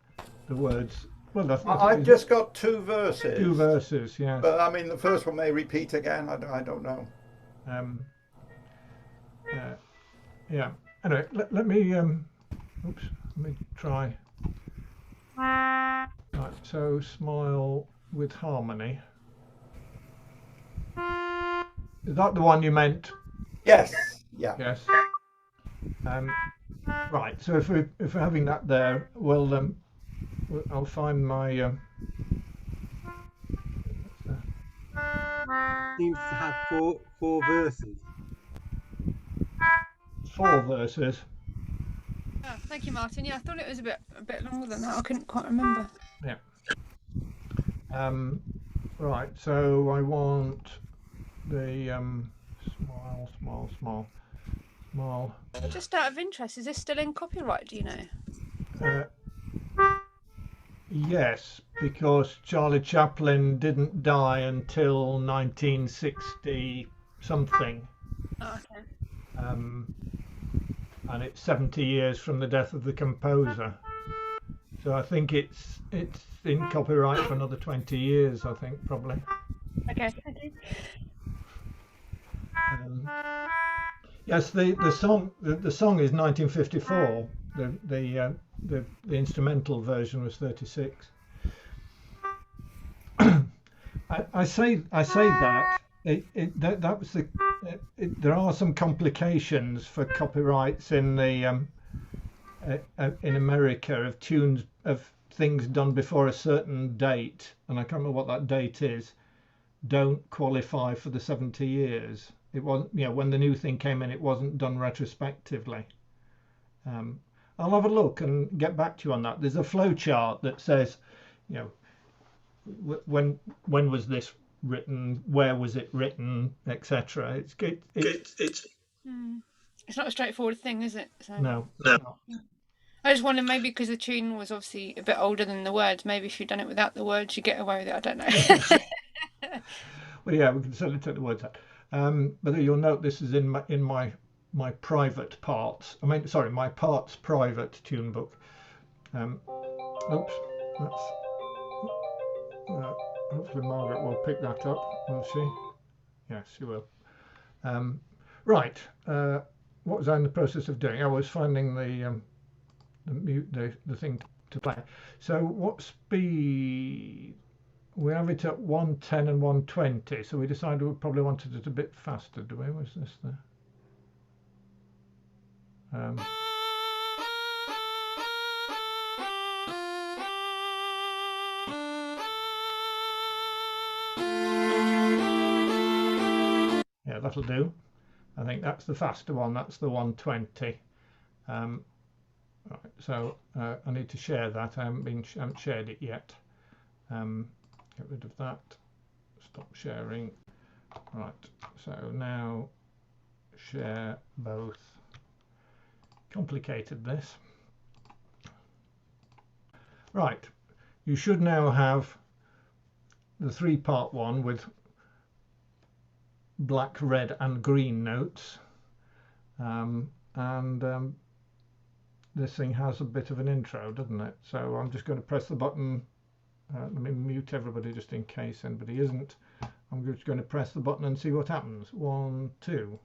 words. Well, I've just got two verses. Two verses, yeah. But I mean, the first one may repeat again. I don't know. Yeah. Anyway, let me. Oops. Let me try. Right. So, Smile with Harmony. Is that the one you meant? Yes. Yeah. Yes. Right. So if we're having that there, well, I'll find my. Seems to have four verses. 4 verses. Oh, thank you, Martin. Yeah, I thought it was a bit longer than that. I couldn't quite remember. Yeah. Right. So I want the smile. Just out of interest, is this still in copyright? Do you know? Yes, because Charlie Chaplin didn't die until 1960 something. Oh, okay. And it's 70 years from the death of the composer. So I think it's in copyright for another 20 years, I think, probably. Okay, thank you. Yes, the song is 1954. The instrumental version was 36. I say that that was there are some complications for copyrights in America of tunes of things done before a certain date, and I can't remember what that date is. Don't qualify for the 70 years. It wasn't, when the new thing came in, it wasn't done retrospectively. I'll have a look and get back to you on that. There's a flow chart that says, when was this written, where was it written, etc. It's good. It's not a straightforward thing, is it? So. No. I just wonder, maybe because the tune was obviously a bit older than the words, maybe if you'd done it without the words, you'd get away with it. I don't know. Well, yeah, we can certainly take the words out. But you'll note this is in my private parts. I mean, sorry, my parts private tune book. Oops, that's. Hopefully Margaret will pick that up, will she? Yes, she will. Right. What was I in the process of doing? I was finding the thing to play. So what speed? We have it at 110 and 120. So we decided we probably wanted it a bit faster. Do we? Was this the? Yeah, that'll do. I think that's the faster one. That's the 120. Right, so I need to share that. I haven't shared it yet. Get rid of that. Stop sharing. Right. So now share both. Complicated this. Right. You should now have the 3-part one with black, red and green notes, this thing has a bit of an intro, doesn't it? So I'm just going to press the button. Let me mute everybody just in case anybody isn't. I'm just going to press the button and see what happens. 1, 2.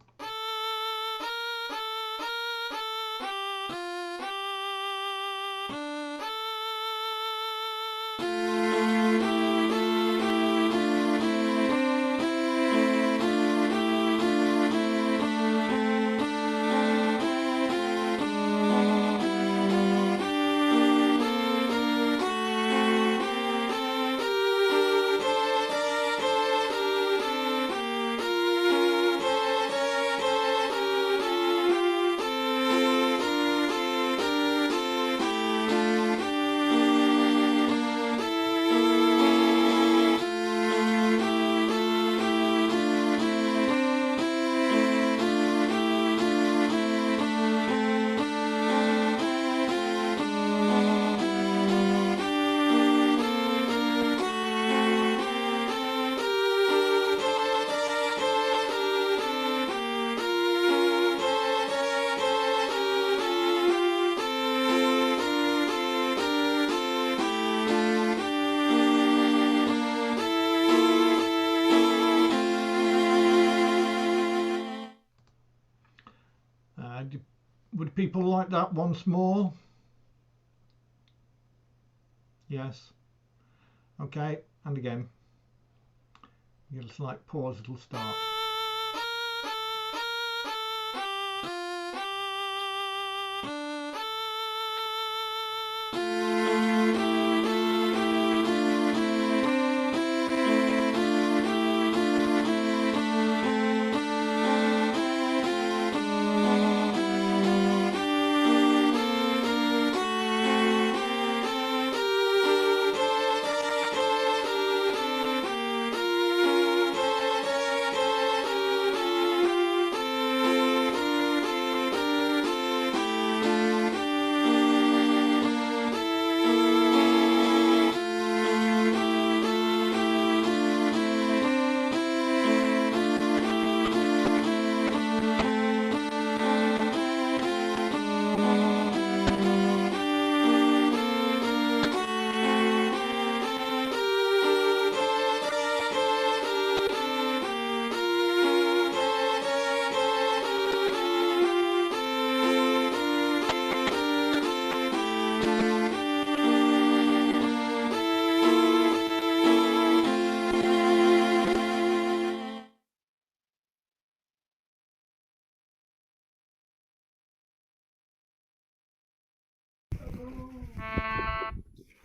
Would people like that once more? Yes. Okay, and again. Give a slight pause, it'll start.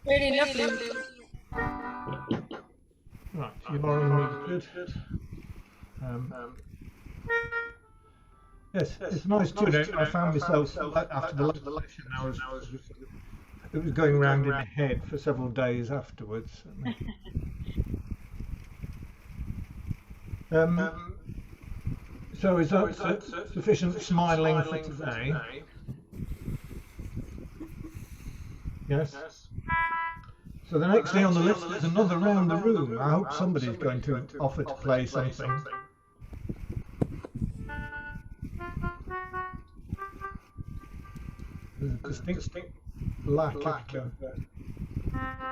Really lovely. Right, you're unmuted. Yes, it's a nice tune. I found myself after the lesson. It was going round in my head for several days afterwards. So is that sufficient smiling for today? Yes. So the next thing on the list is another round the room. I hope somebody's going to offer to play something. There's a distinct lack of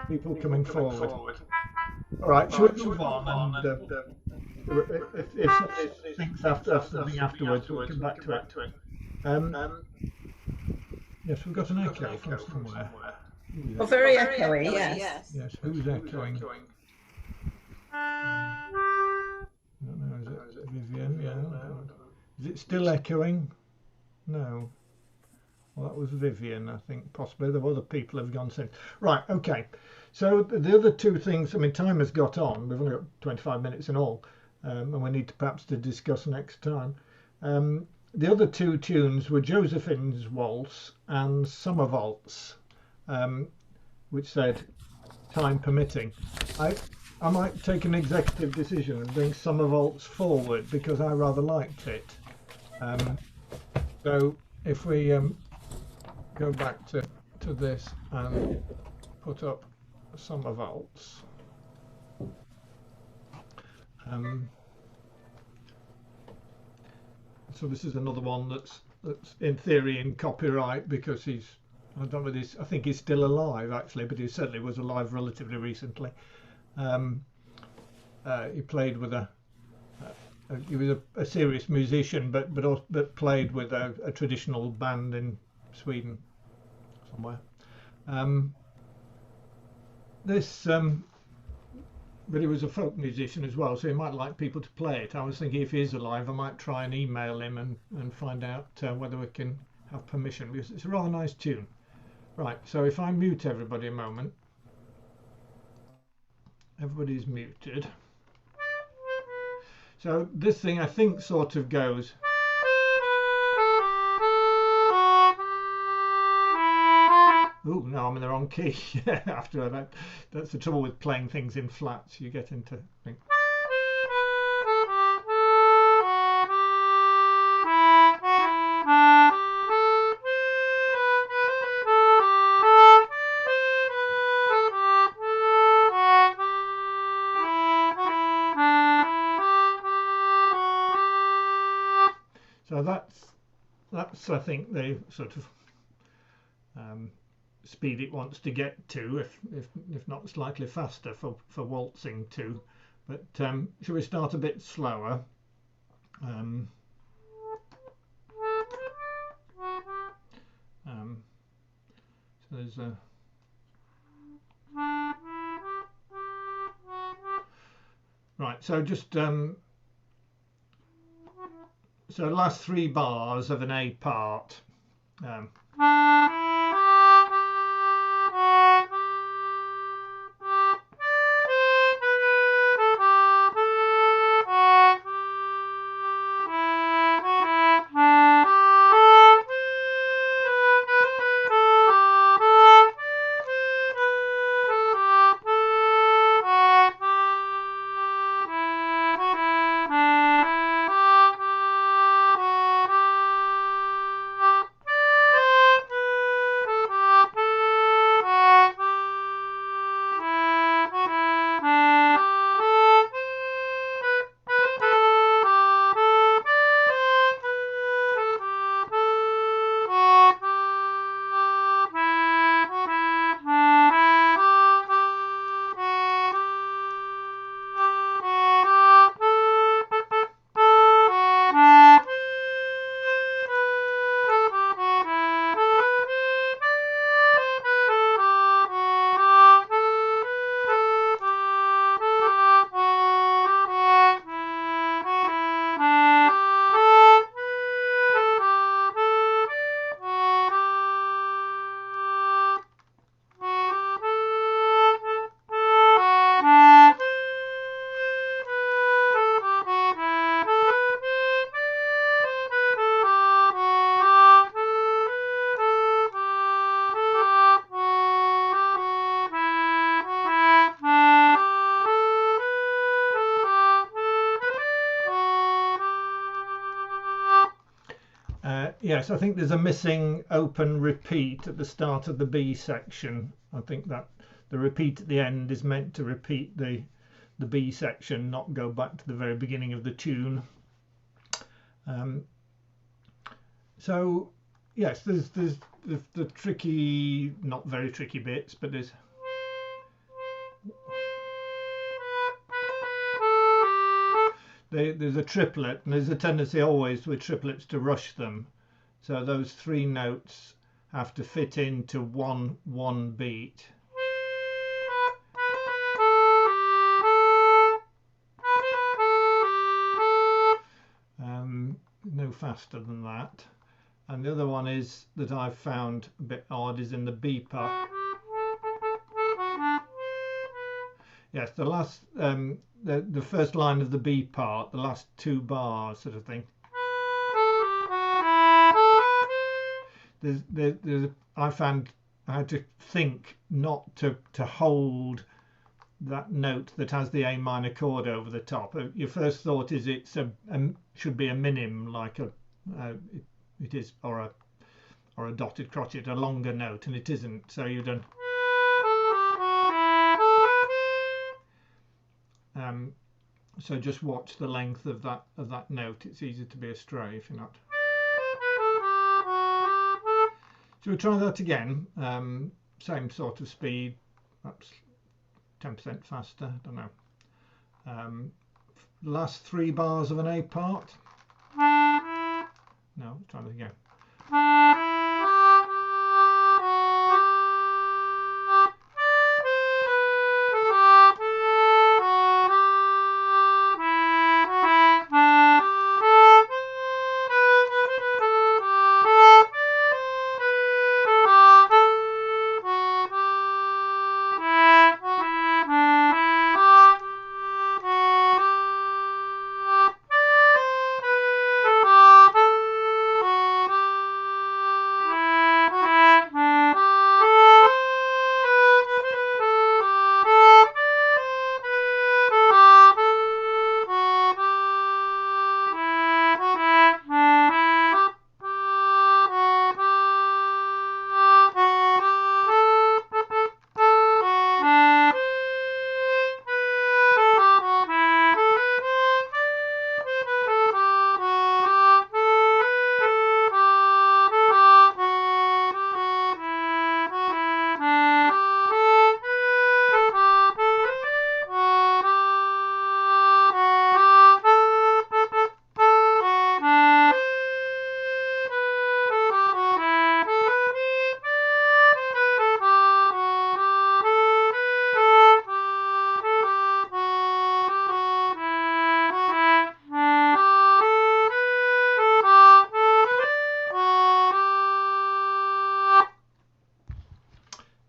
people coming forward. All right, shall we move on? And if somebody thinks after something afterwards, we'll come back to it. Yes, we've got an echo from somewhere. Well, very echoey, yes. Yes, who's echoing? I don't know, is it Vivian? Yeah. Is it still echoing? No. Well, that was Vivian, I think, possibly. There were other people who've gone since. Right, okay. So the other two things, I mean, time has got on. We've only got 25 minutes in all, and we need to perhaps to discuss next time. The other two tunes were Josephine's Waltz and Summer Waltz, which said, time permitting. I might take an executive decision and bring Summer Waltz forward because I rather liked it. So if we go back to this and put up Summer Waltz. So this is another one that's in theory in copyright because I don't know, I think he's still alive actually, but he certainly was alive relatively recently. He played with he was a serious musician, but played with a traditional band in Sweden somewhere. But he was a folk musician as well, so he might like people to play it. I was thinking if he is alive, I might try and email him and find out whether we can have permission, because it's a rather nice tune. Right, so if I mute everybody a moment. Everybody's muted. So this thing I think sort of goes. Oh, no, I'm in the wrong key. After that, that's the trouble with playing things in flats. You get into things. So that's I think the sort of speed it wants to get to, if not slightly faster for waltzing too. But shall we start a bit slower? So there's a right. So just so last three bars of an A part. Yes, I think there's a missing open repeat at the start of the B section. I think that the repeat at the end is meant to repeat the B section, not go back to the very beginning of the tune. So yes, there's the tricky, not very tricky bits, but there's a triplet, and there's a tendency always with triplets to rush them. So those 3 notes have to fit into one beat. No faster than that. And the other one is that I've found a bit odd is in the B part. Yes, the last the first line of the B part, the last 2 bars sort of thing. I found I had to think not to hold that note that has the A minor chord over the top. Your first thought is it's should be a minim, like it is, or a dotted crotchet, a longer note, and it isn't. So you don't. So just watch the length of that note. It's easy to be astray if you're not. So we'll try that again. Same sort of speed, perhaps 10% faster. I don't know. Last 3 bars of an A part. No, try that again.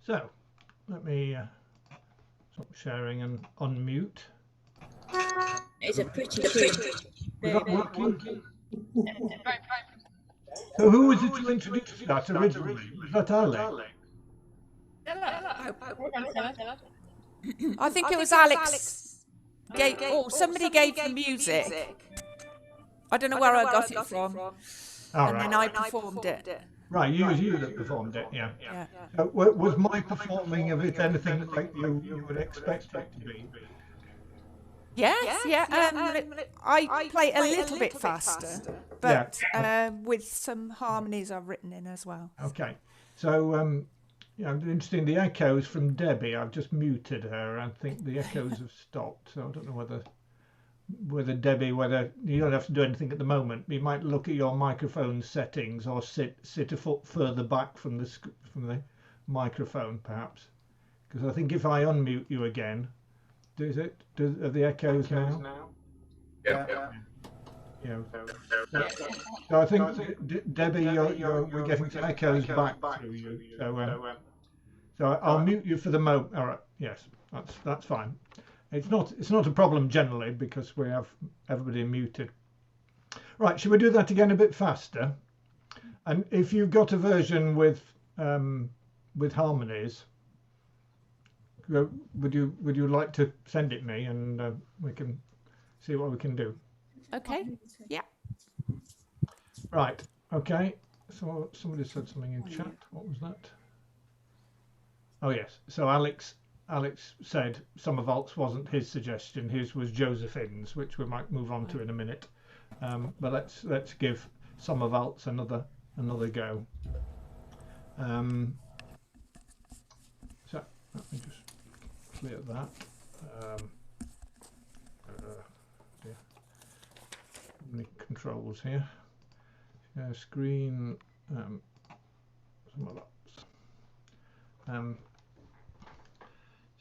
So let me stop sharing and unmute. It's a pretty tune. Was that working? So who was it who introduced that originally? Was that Ale? I think it was Alex. Somebody gave the music. I don't know where I got it from. And then I performed it. Right, it was you that performed it, yeah. Was my performing of it anything like you would expect it to be? Yes, I play a little bit faster, but with some harmonies I've written in as well. Okay, so interesting. The echoes from Debbie, I've just muted her. I think the echoes have stopped. So I don't know whether Debbie, you don't have to do anything at the moment. You might look at your microphone settings or sit a foot further back from the microphone, perhaps, because I think if I unmute you again. Are the echoes now? Yeah. So I think Debbie, we're getting some echoes back through you. So I'll mute you for the moment. All right. Yes, that's fine. It's not a problem generally because we have everybody muted. Right. Should we do that again a bit faster? And if you've got a version with harmonies. Would you like to send it me and we can see what we can do? Okay. Yeah. Right. Okay. So somebody said something in chat. What was that? Oh yes. So Alex said Summer Waltz wasn't his suggestion. His was Josephine's, which we might move on to in a minute. But let's give Summer Waltz another go. So let me just clear that. The controls here. Share screen. Some of that.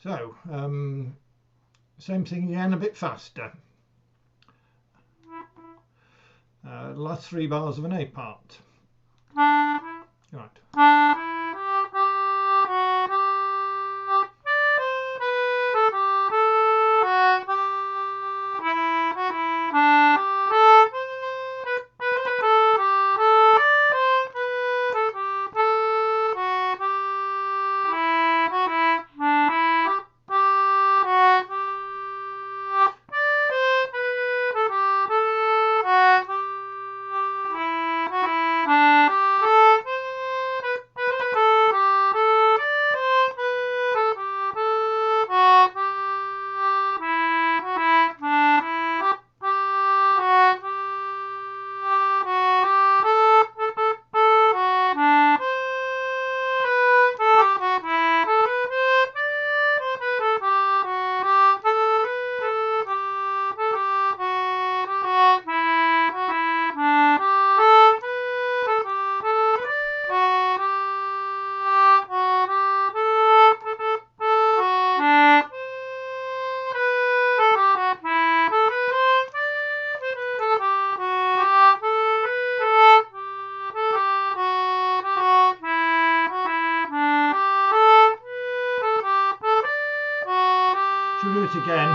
So same thing again, a bit faster. Last 3 bars of an A part. Right. Should we do it again?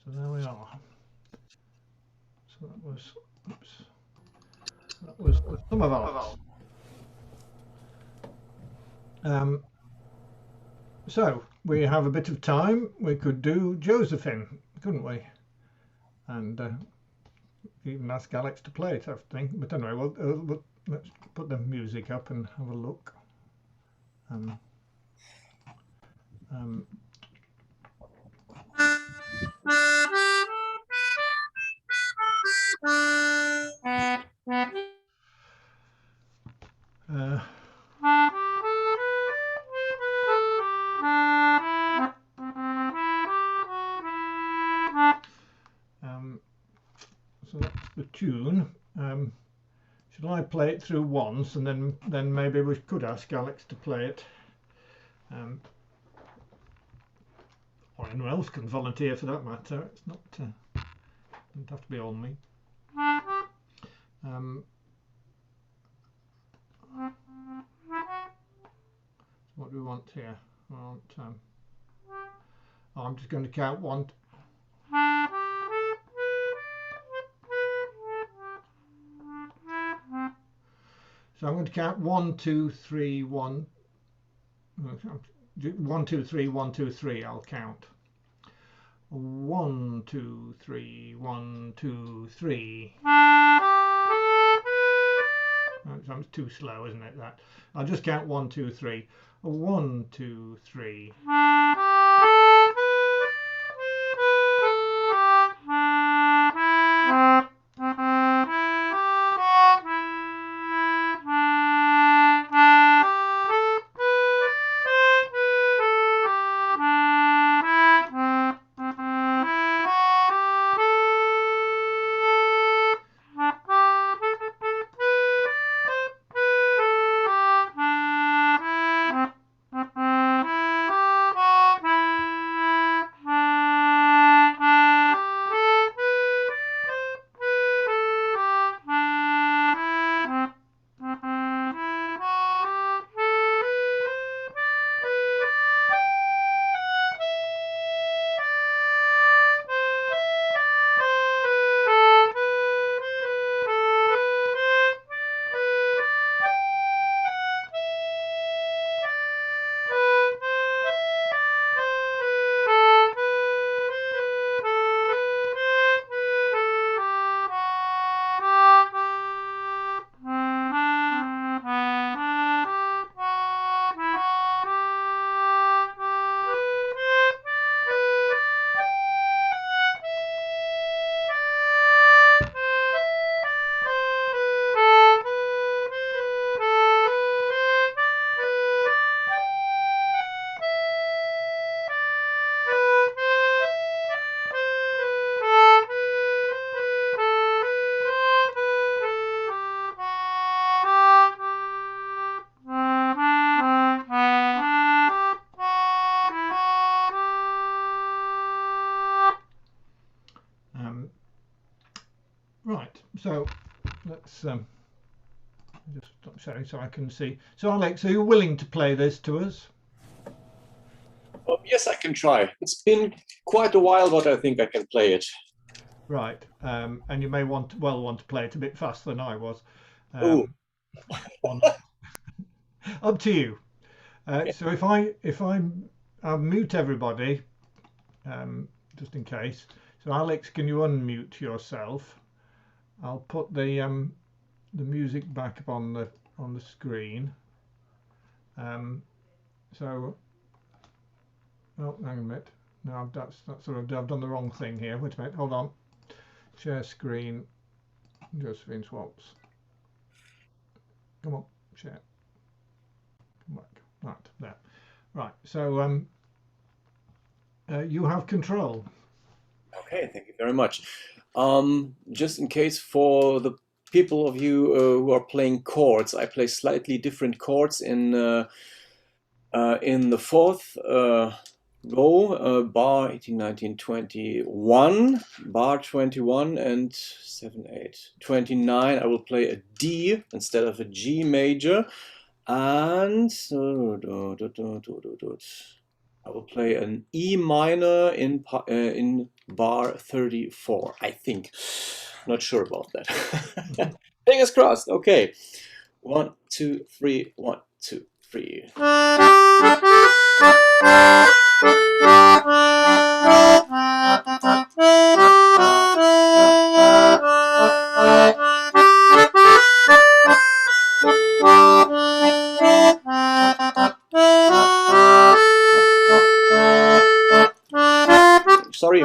So there we are. So that was, oops, that was some of ours. So we have a bit of time. We could do Josephine, couldn't we? And even ask Alex to play it, I think. But anyway, we'll let's put the music up and have a look. So that's the tune. Should I play it through once, and then maybe we could ask Alex to play it, or anyone else can volunteer for that matter. It's not doesn't have to be all me. What do we want here? I want, I'm just going to count one. So I'm going to count 1, 2, 3, 1. 1, 2, 3, 1, 2, 3. I'll count. 1, 2, 3, 1, 2, 3. That's too slow, isn't it? That I'll just count 1, 2, 3. 1, 2, 3. Right, so let's just stop sharing so I can see. So Alex, are you willing to play this to us? Yes, I can try. It's been quite a while, but I think I can play it. Right, and you may want to play it a bit faster than I was. Up to you. So I'll mute everybody, just in case. So Alex, can you unmute yourself? I'll put the music back up on the screen. So, oh, hang a minute. No, that's sort of, I've done the wrong thing here. Wait a minute. Hold on. Share screen. Josephine swaps. Come on, share. Come back. Right there. Right. So you have control. Okay, thank you very much. Just in case for the people of you who are playing chords, I play slightly different chords in the fourth row, bar 18, 19, 21, bar 21 and 7, 8, 29. I will play a D instead of a G major, and I will play an E minor in bar 34, I think. Not sure about that. Fingers crossed. Okay. 1, 2, 3, 1, 2, 3. Sorry.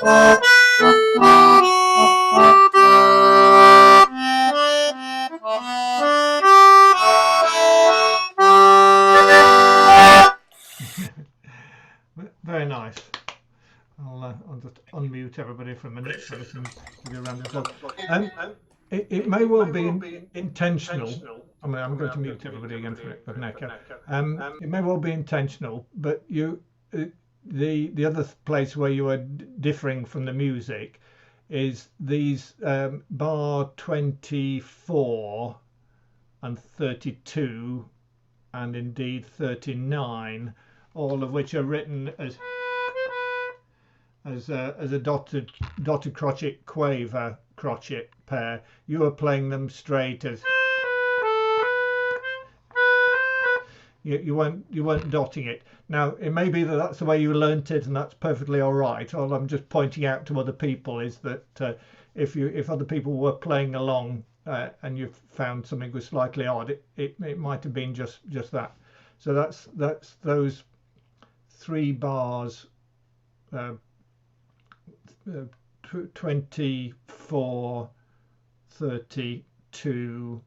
Very nice. I'll just unmute everybody for a minute so they can give you a round of applause. It may well be intentional. I mean, I'm going to mute everybody again for an echo. It may well be intentional, but the other place where you are differing from the music is these bar 24 and 32 and indeed 39, all of which are written as a dotted crotchet quaver crotchet pair. You are playing them straight as you weren't dotting it. Now it may be that that's the way you learnt it, and that's perfectly all right. All I'm just pointing out to other people is that if other people were playing along and you found something was slightly odd, it might have been just that. So that's those 3 bars. 24, 32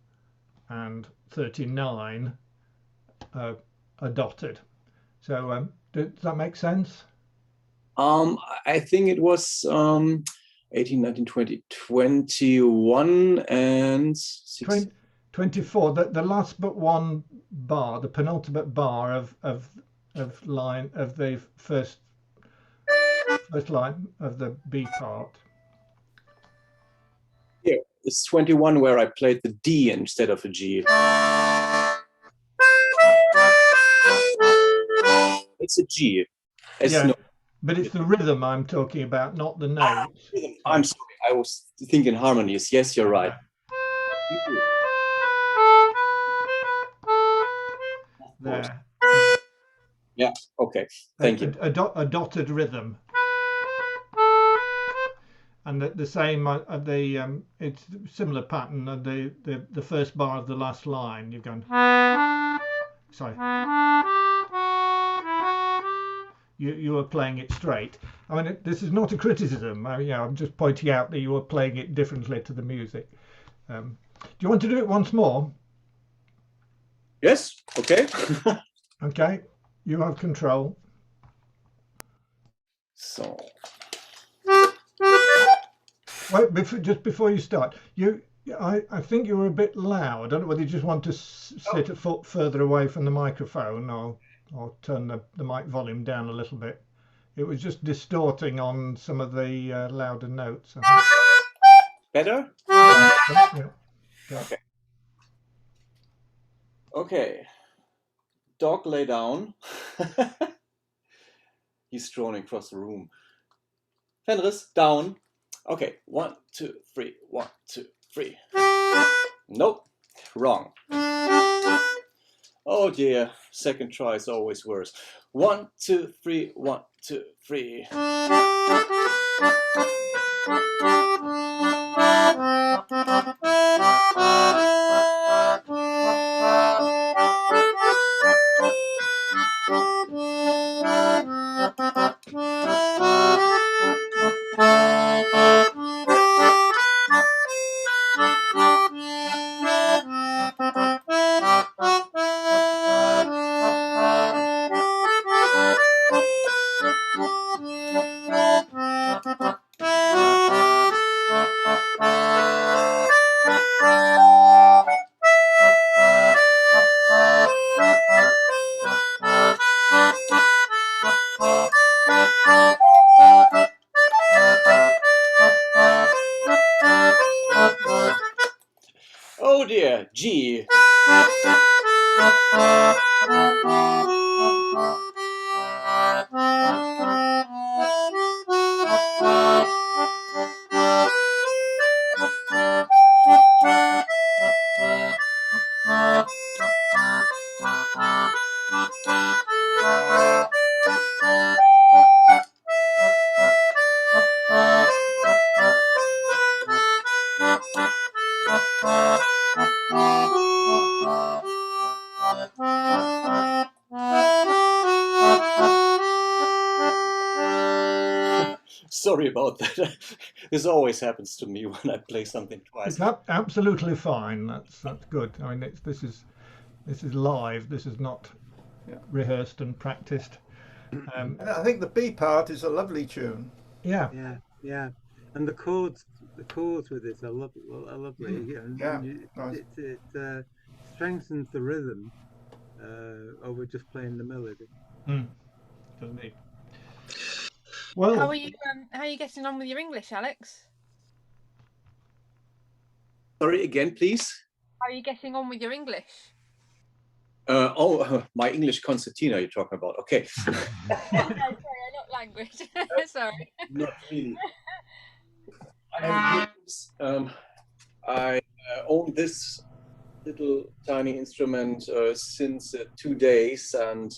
and 39 are dotted. So does that make sense? I think it was 18, 19, 20, 21 and 6. 24. The last but one bar, the penultimate bar of line of the first line of the B part. Here, it's 21 where I played the D instead of a G. It's a G. Yeah, but it's the rhythm I'm talking about, not the notes. I'm sorry, I was thinking harmonies. Yes, you're right. There. Yeah, okay, thank you. A dotted rhythm. And the same it's similar pattern of the first bar of the last line. You've gone. Sorry. You are playing it straight. I mean, this is not a criticism. I'm just pointing out that you are playing it differently to the music. Do you want to do it once more? Yes. Okay. Okay. You have control. So. Wait, just before you start, I think you were a bit loud. I don't know whether you just want to sit a foot further away from the microphone or turn the mic volume down a little bit. It was just distorting on some of the louder notes. Better? Yeah. Okay. Okay. Dog lay down. He's strolling across the room. Fenris, down. Okay, 1, 2, 3. 1, 2, 3. Nope, wrong. Oh dear, second try is always worse. 1, 2, 3. 1, 2, 3. Oh dear, G. sorry about that. This always happens to me when I play something twice. It's absolutely fine. That's good. I mean, this is live. This is not rehearsed and practiced. And I think the B part is a lovely tune. Yeah. Yeah. And the chords with it are lovely. Nice. It strengthens the rhythm over just playing the melody. Doesn't it? Well, how are you getting on with your English, Alex? Sorry, again, please. How are you getting on with your English? My English concertina you're talking about. Okay. No, sorry, not language. Sorry. Not really. I own this little tiny instrument since 2 days, and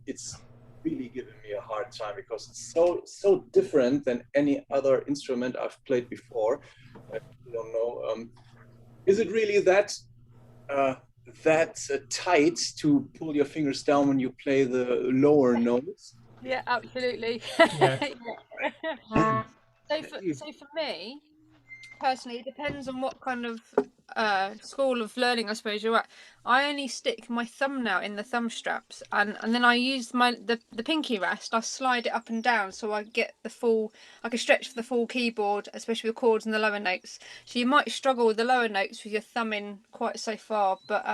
it's really given me a hard time because it's so different than any other instrument I've played before. I don't know. Is it really that tight to pull your fingers down when you play the lower notes? Yeah, absolutely. Yeah. So for me, personally, it depends on what kind of school of learning I suppose you're at. I only stick my thumb now in the thumb straps, and then I use the pinky rest. I slide it up and down so I get the full. I can stretch for the full keyboard, especially with chords and the lower notes. So you might struggle with the lower notes with your thumb in quite so far, but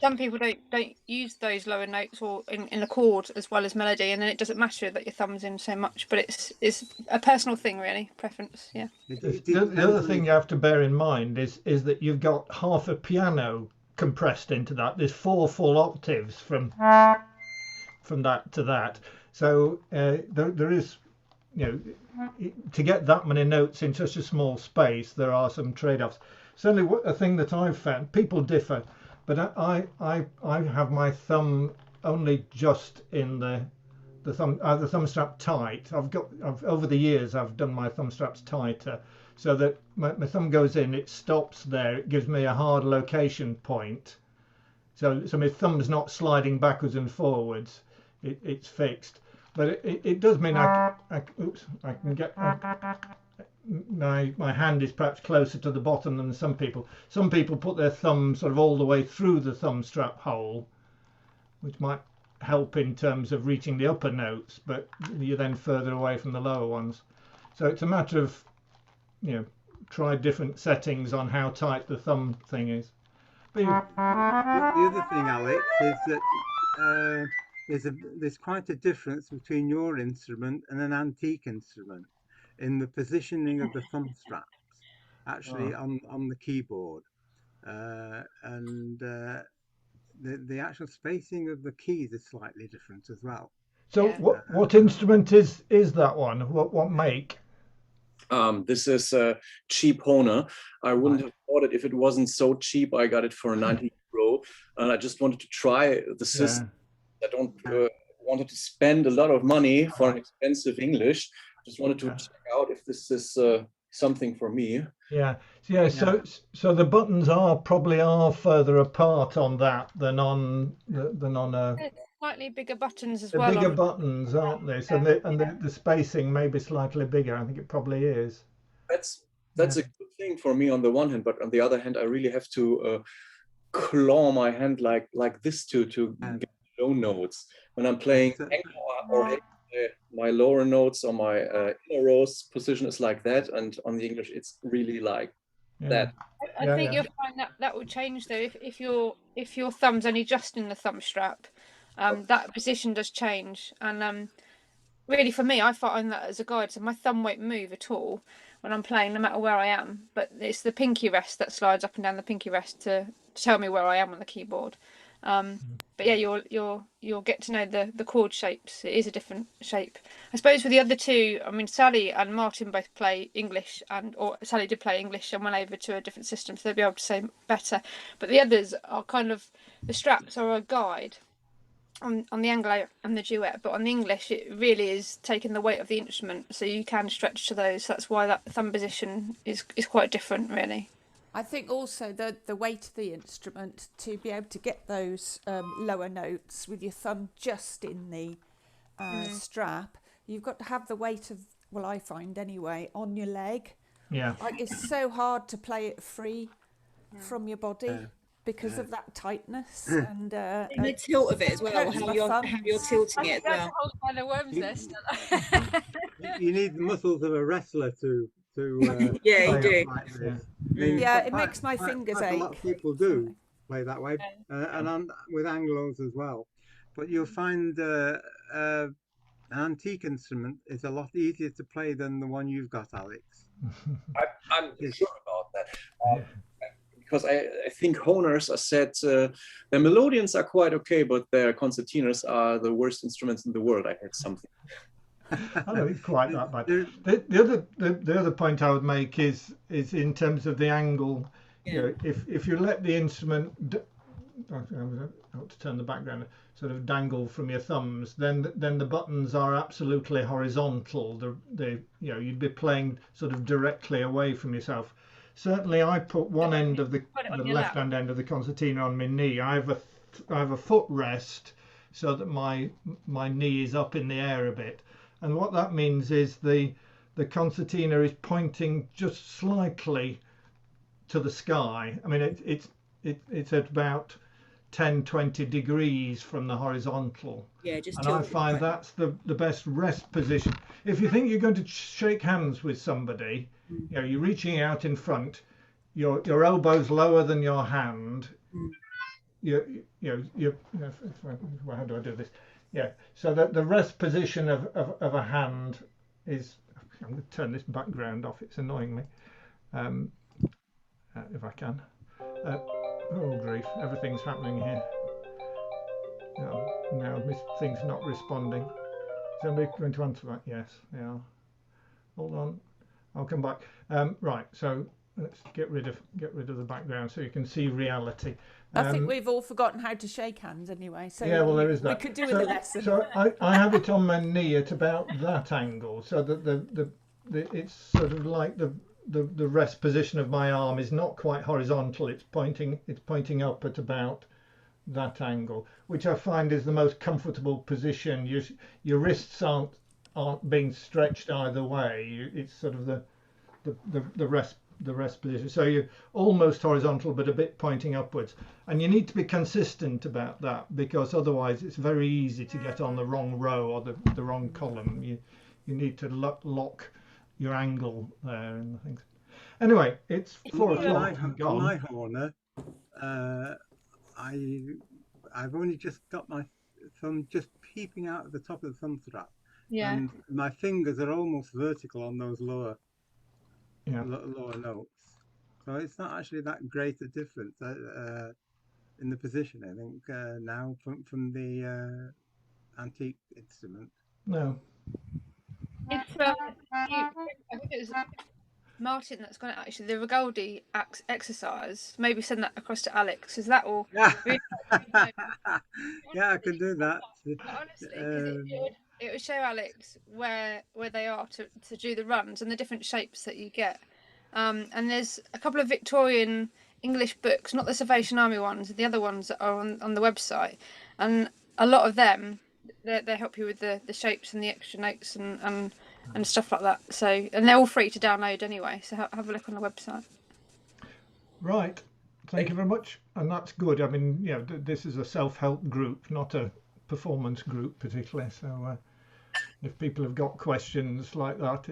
some people don't use those lower notes or in the chord as well as melody, and then it doesn't matter that your thumb's in so much. But it's a personal thing, really, preference. Yeah. The other thing you have to bear in mind is that you've got half a piano compressed into that. There's 4 full octaves from that to that. So there is, to get that many notes in such a small space, there are some trade-offs. Certainly, a thing that I've found, people differ. But I have my thumb only just in the thumb strap tight. Over the years I've done my thumb straps tighter so that my thumb goes in, it stops there, it gives me a hard location point. So my thumb's not sliding backwards and forwards. It's fixed. But it does mean I can get. My hand is perhaps closer to the bottom than some people. Some people put their thumb sort of all the way through the thumb strap hole, which might help in terms of reaching the upper notes, but you're then further away from the lower ones. So it's a matter of, try different settings on how tight the thumb thing is. But the other thing, Alex, is that there's quite a difference between your instrument and an antique instrument in the positioning of the thumb straps, actually on the keyboard, and the actual spacing of the keys is slightly different as well. So what instrument is that one? What make? This is a cheap Hohner. I wouldn't have bought it if it wasn't so cheap. I got it for 90 euro, and I just wanted to try the system. I don't wanted to spend a lot of money for an expensive English. Just wanted to check out if this is something for me. Yeah. So the buttons probably are further apart on that than on a. Slightly bigger buttons as the well. Bigger buttons, aren't they? So the spacing may be slightly bigger. I think it probably is. That's a good thing for me on the one hand, but on the other hand, I really have to claw my hand like this to get low notes when I'm playing or my lower notes or my inner rows position is like that, and on the English it's really like that. I think you'll find that will change though if your thumb's only just in the thumb strap, that position does change. And really for me, I find that as a guide, so my thumb won't move at all when I'm playing, no matter where I am. But it's the pinky rest that slides up and down the pinky rest to tell me where I am on the keyboard. But yeah, you'll get to know the chord shapes. It is a different shape. I suppose with the other two, I mean, Sally and Martin both play English, or Sally did play English and went over to a different system, so they'll be able to say better. But the others are kind of, the straps are a guide on the Anglo and the duet, but on the English it really is taking the weight of the instrument, so you can stretch to those. That's why that thumb position is quite different, really. I think also the weight of the instrument, to be able to get those lower notes with your thumb just in the strap, you've got to have the weight of well, I find anyway, on your leg. Yeah. Like, it's so hard to play it free from your body because of that tightness and the tilt of it as well, how you're tilting it as well. By the worm's nest. You need the muscles of a wrestler to Yeah, you do. like this. Yeah. I mean, Yeah, it quite- makes my quite- fingers quite ache. A lot of people do play that way, and with Anglos as well. But you'll find an antique instrument is a lot easier to play than the one you've got, Alex. I'm sure about that. Because I think Honors are said their melodians are quite okay, but their concertinas are the worst instruments in the world. I heard something. I don't think it's quite that bad. The other point I would make is in terms of the angle. You know, if you let the instrument, I have to turn the background, sort of dangle from your thumbs, then the buttons are absolutely horizontal. You'd be playing sort of directly away from yourself. Certainly, I put one end of the left-hand end of the concertina on my knee. I have a footrest so that my knee is up in the air a bit, and what that means is the concertina is pointing just slightly to the sky. I mean, it's at about 10-20 degrees from the horizontal. Yeah, just and I find that's the best rest position. If you think you're going to shake hands with somebody, you know, you're reaching out in front, your elbow's lower than your hand. How do I do this? Yeah, so that the rest position of a hand is, I'm going to turn this background off, it's annoying me. If I can. Oh grief, everything's happening here. Now this thing's not responding. Is somebody going to answer that? Yes, they are. Hold on, I'll come back. Right, so let's get rid of the background so you can see reality. I think we've all forgotten how to shake hands anyway. So yeah, well, there is that. We could do with a lesson. So I have it on my knee at about that angle, so that it's sort of like the rest position of my arm is not quite horizontal. It's pointing up at about that angle, which I find is the most comfortable position. Your wrists aren't being stretched either way. It's sort of the rest position. So you're almost horizontal, but a bit pointing upwards. And you need to be consistent about that, because otherwise it's very easy to get on the wrong row or the wrong column. You need to lock your angle there and things. Anyway, it's 4 o'clock. On my horner, I've only just got my thumb just peeping out of the top of the thumb strap. Yeah. And my fingers are almost vertical on those lower notes. So it's not actually that great a difference in the position, I think, now from the antique instrument. No. It's I think it was Martin that's got it actually. The Rigaldi exercise. Maybe send that across to Alex. Is that all? Yeah, I can do that. Honestly, it would show Alex where they are to do the runs and the different shapes that you get. And there's a couple of Victorian English books, not the Salvation Army ones, the other ones that are on the website, and a lot of them they help you with the shapes and the extra notes and stuff like that. So, and they're all free to download anyway, so have a look on the website. Right, thank you very much. And that's good. I mean, yeah, this is a self-help group, not a performance group particularly. So if people have got questions like that,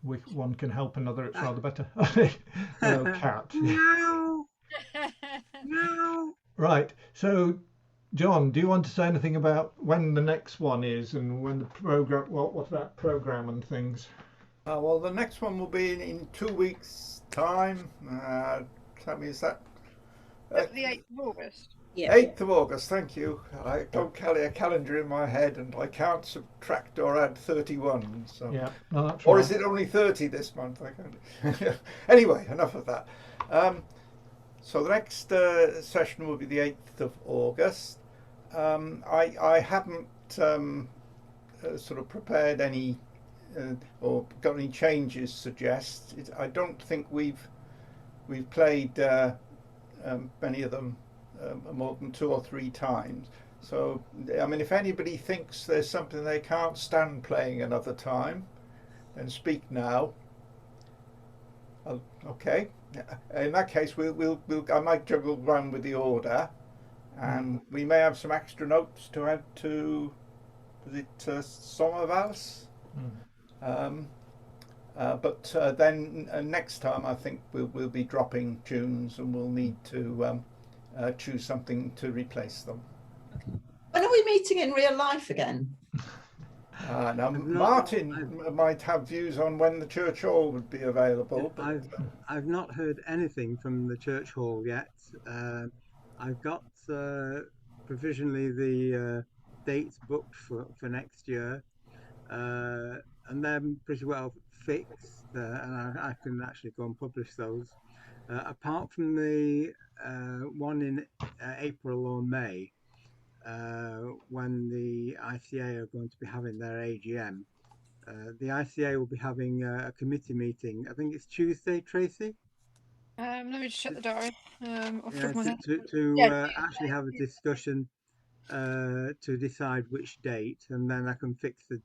one can help another, it's rather better. Hello, cat. No. No. Right, so John, do you want to say anything about when the next one is and when the program, what's that program and things? Well, the next one will be in 2 weeks' time. Tell me, is that? The 8th of August. Yeah. 8th of August, thank you. I don't carry a calendar in my head and I can't subtract or add 31. So. Yeah, no, that's or right. is it only 30 this month? I can't. Anyway, enough of that. So the next session will be the 8th of August. I haven't sort of prepared any or got any changes suggest. I don't think we've played many of them more than 2 or 3 times. So, I mean, if anybody thinks there's something they can't stand playing another time, then speak now. Okay. In that case, I might juggle around with the order, and we may have some extra notes to add to, is it Sommervals? But then next time I think we'll be dropping tunes, and we'll need to choose something to replace them. When are we meeting in real life again? Now Martin might have views on when the church hall would be available. But I've not heard anything from the church hall yet. I've got provisionally the dates booked for next year, and they're pretty well fixed, and I can actually go and publish those. Apart from the one in April or May, when the ICA are going to be having their AGM. The ICA will be having a committee meeting. I think it's Tuesday, Tracy? Let me just check the diary. To actually have a discussion to decide which date, and then I can fix the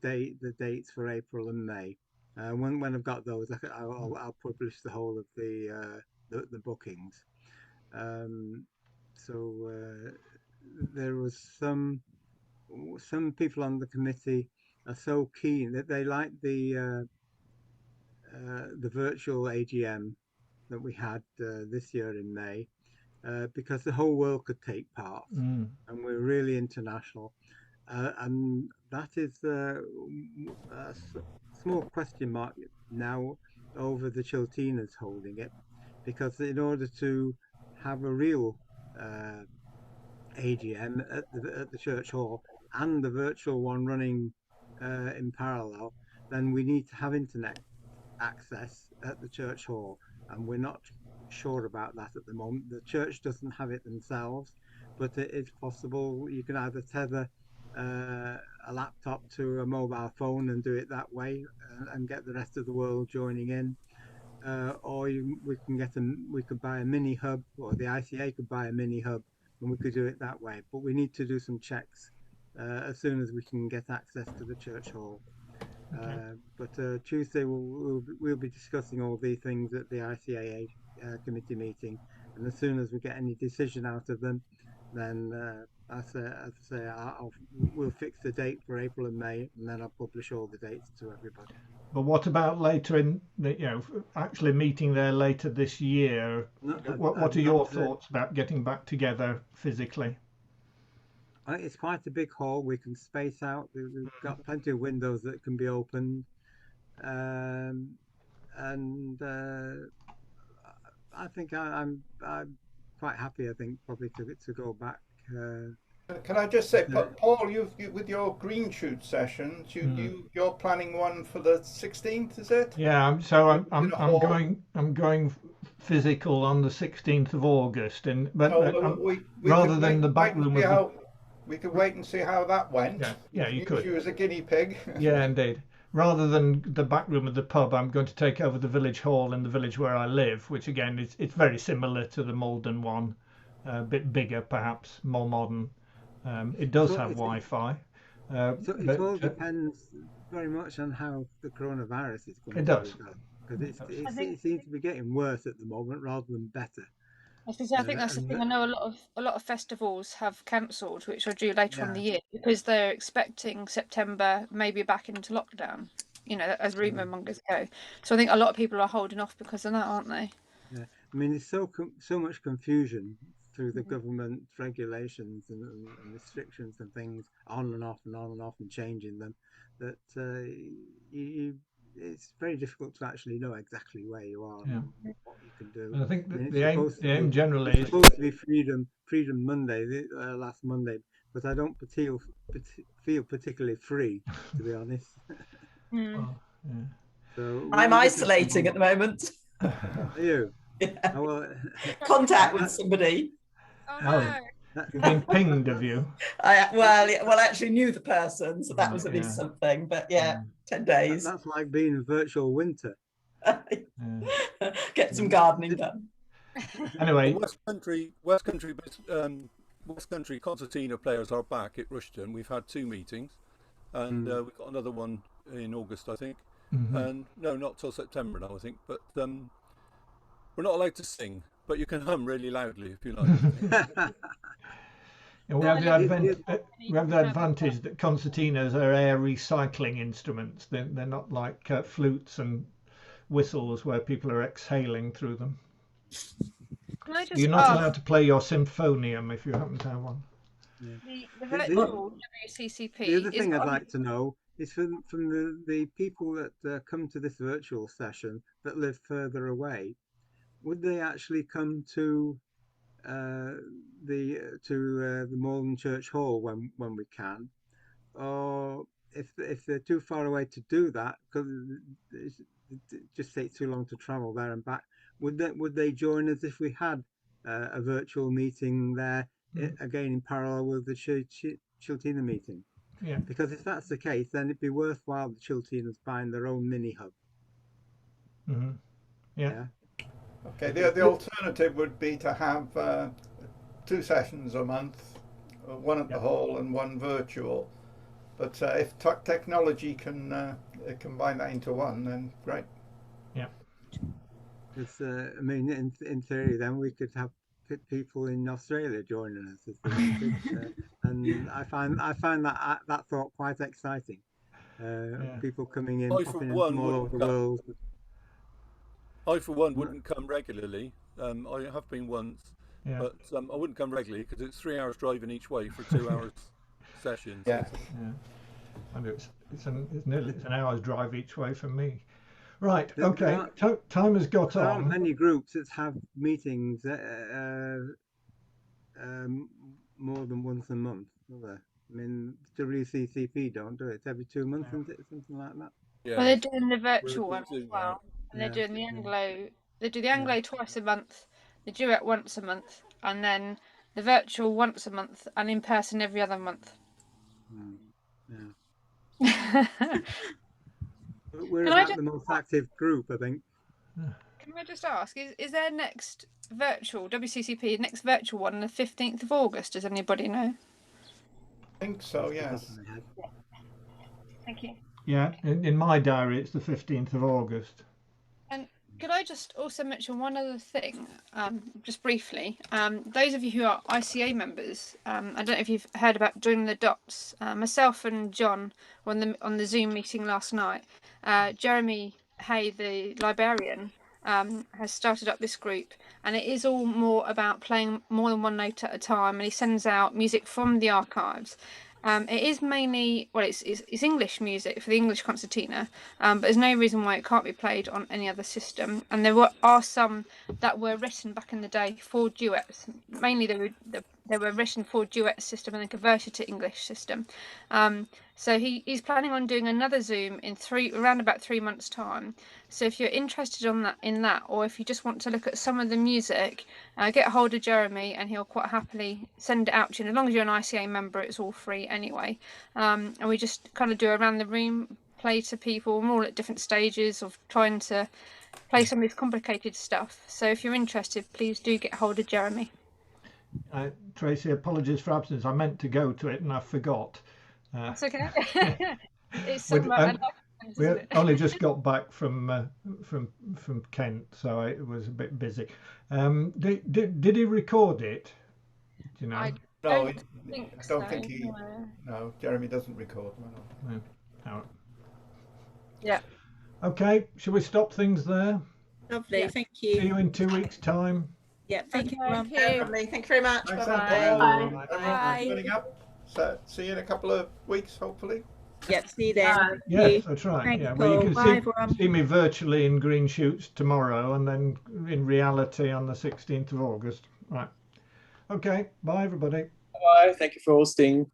dates for April and May. When I've got those, I'll publish the whole of the bookings. There was some people on the committee are so keen that they like the virtual AGM that we had this year in May, because the whole world could take part, and we're really international, and that is a small question mark now over the Chiltinas holding it, because in order to have a real AGM at the church hall and the virtual one running in parallel, then we need to have internet access at the church hall, and we're not sure about that at the moment. The church doesn't have it themselves, but it is possible. You can either tether a laptop to a mobile phone and do it that way, and get the rest of the world joining in, or we could buy a mini hub, or the ICA could buy a mini hub, and we could do it that way. But we need to do some checks as soon as we can get access to the church hall. But Tuesday we'll be discussing all these things at the ICA committee meeting, and as soon as we get any decision out of them, then as I say, we'll fix the date for April and May, and then I'll publish all the dates to everybody. But what about later in the, actually meeting there later this year? What are your thoughts about getting back together physically? It's quite a big hall. We can space out. We've got plenty of windows that can be opened, and I think I'm quite happy. I think probably to go back. Can I just say, Paul, you with your green shoot sessions, you're planning one for the 16th, is it? Yeah, so I'm going physical on the 16th of August, rather than the back room. We could wait and see how that went. Yeah, you could. You as a guinea pig. Yeah, indeed. Rather than the back room of the pub, I'm going to take over the village hall in the village where I live, which again it's very similar to the Malden one, a bit bigger perhaps, more modern. It does have Wi-Fi. So it all depends very much on how the coronavirus is going. It does. Because it seems to be getting worse at the moment rather than better. I think that's the thing. I know a lot of festivals have cancelled, which are due later on in the year, because they're expecting September maybe back into lockdown. As rumour mongers go. So I think a lot of people are holding off because of that, aren't they? Yeah, I mean, there's so much confusion through the government regulations and restrictions and things on and off and changing them, that it's very difficult to actually know exactly where you are and what you can do. And I think the aim generally is supposed to be Freedom Monday, last Monday, but I don't feel particularly free, to be honest. So I'm isolating at the moment. Are you? Yeah. Oh, well, contact with somebody. Oh, you've been pinged, have you? I actually knew the person, so that was at least something. But 10 days. That's like being in virtual winter. Get some gardening done. Anyway, West Country West Country concertina players are back at Rushton. We've had 2 meetings, and we've got another one in August, I think. And no, not till September now, I think. But we're not allowed to sing, but you can hum really loudly if you like. And we have the advantage that concertinas are air recycling instruments. They're not like flutes and whistles where people are exhaling through them. You're not allowed to play your symphonium if you happen to have one. The virtual WCCP. The other thing I'd like to know is from the people that come to this virtual session that live further away, would they actually come to the Moreland Church Hall when we can, or if they're too far away to do that because it just takes too long to travel there and back, would they join us if we had a virtual meeting there again in parallel with the Chiltina meeting? Yeah. Because if that's the case, then it'd be worthwhile the Chiltinas buying their own mini hub. Yeah. Okay, the alternative would be to have 2 sessions a month, one at the hall and one virtual. But if technology can combine that into one, then great. Yeah. It's, I mean, in theory, then we could have people in Australia joining us if they wanted, and I find that thought quite exciting. People coming in, popping in from all over the world. I, for one, wouldn't come regularly. I have been once, but I wouldn't come regularly because it's 3 hours driving each way for 2 hours sessions. Yeah. And it's an hour's drive each way for me. Right. Okay. Time has got on. There aren't many groups that have meetings more than once a month, are there? I mean, WCCP don't do it. It's every 2 months, isn't it? Something like that. Yeah. Well, they're doing the virtual one as well. And they're doing the Anglo. They do the Anglo twice a month, the duet once a month, and then the virtual once a month, and in person every other month. We're about the most active group, I think. Can I just ask, is their next virtual WCCP next virtual one on the 15th of August? Does anybody know? I think so. Yes. Thank you. Yeah, in my diary it's the 15th of August. And could I just also mention one other thing, just briefly? Those of you who are ICA members, I don't know if you've heard about Joining the Dots. Myself and John were on the Zoom meeting last night. Jeremy Hay, the librarian, has started up this group, and it is all more about playing more than one note at a time, and he sends out music from the archives. It is mainly, well, it's English music for the English concertina, but there's no reason why it can't be played on any other system. And there are some that were written back in the day for duets. Mainly they were written for duet system and then converted to English system. So he's planning on doing another Zoom in around about 3 months' time. So if you're interested in that, or if you just want to look at some of the music, get a hold of Jeremy and he'll quite happily send it out to you. And as long as you're an ICA member, it's all free anyway. And we just kind of do around the room, play to people. We're all at different stages of trying to play some of this complicated stuff. So if you're interested, please do get a hold of Jeremy. Tracy, apologies for absence. I meant to go to it and I forgot. That's okay. It's we only just got back from Kent, so it was a bit busy. Did he record it? Do you know? I don't think he. No, Jeremy doesn't record. No. Yeah. Okay, shall we stop things there? Lovely, thank you. See you in 2 weeks' time. Yeah, thank you. Thank you very much. Thanks, Bye-bye. Bye. Turning up. So, see you in a couple of weeks, hopefully. Yep, see you then. Yes, that's right. Thank yeah, you, well, you Paul. can Bye, see me virtually in Green Shoots tomorrow, and then in reality on the 16th of August. Right. Okay. Bye, everybody. Bye. Thank you for hosting.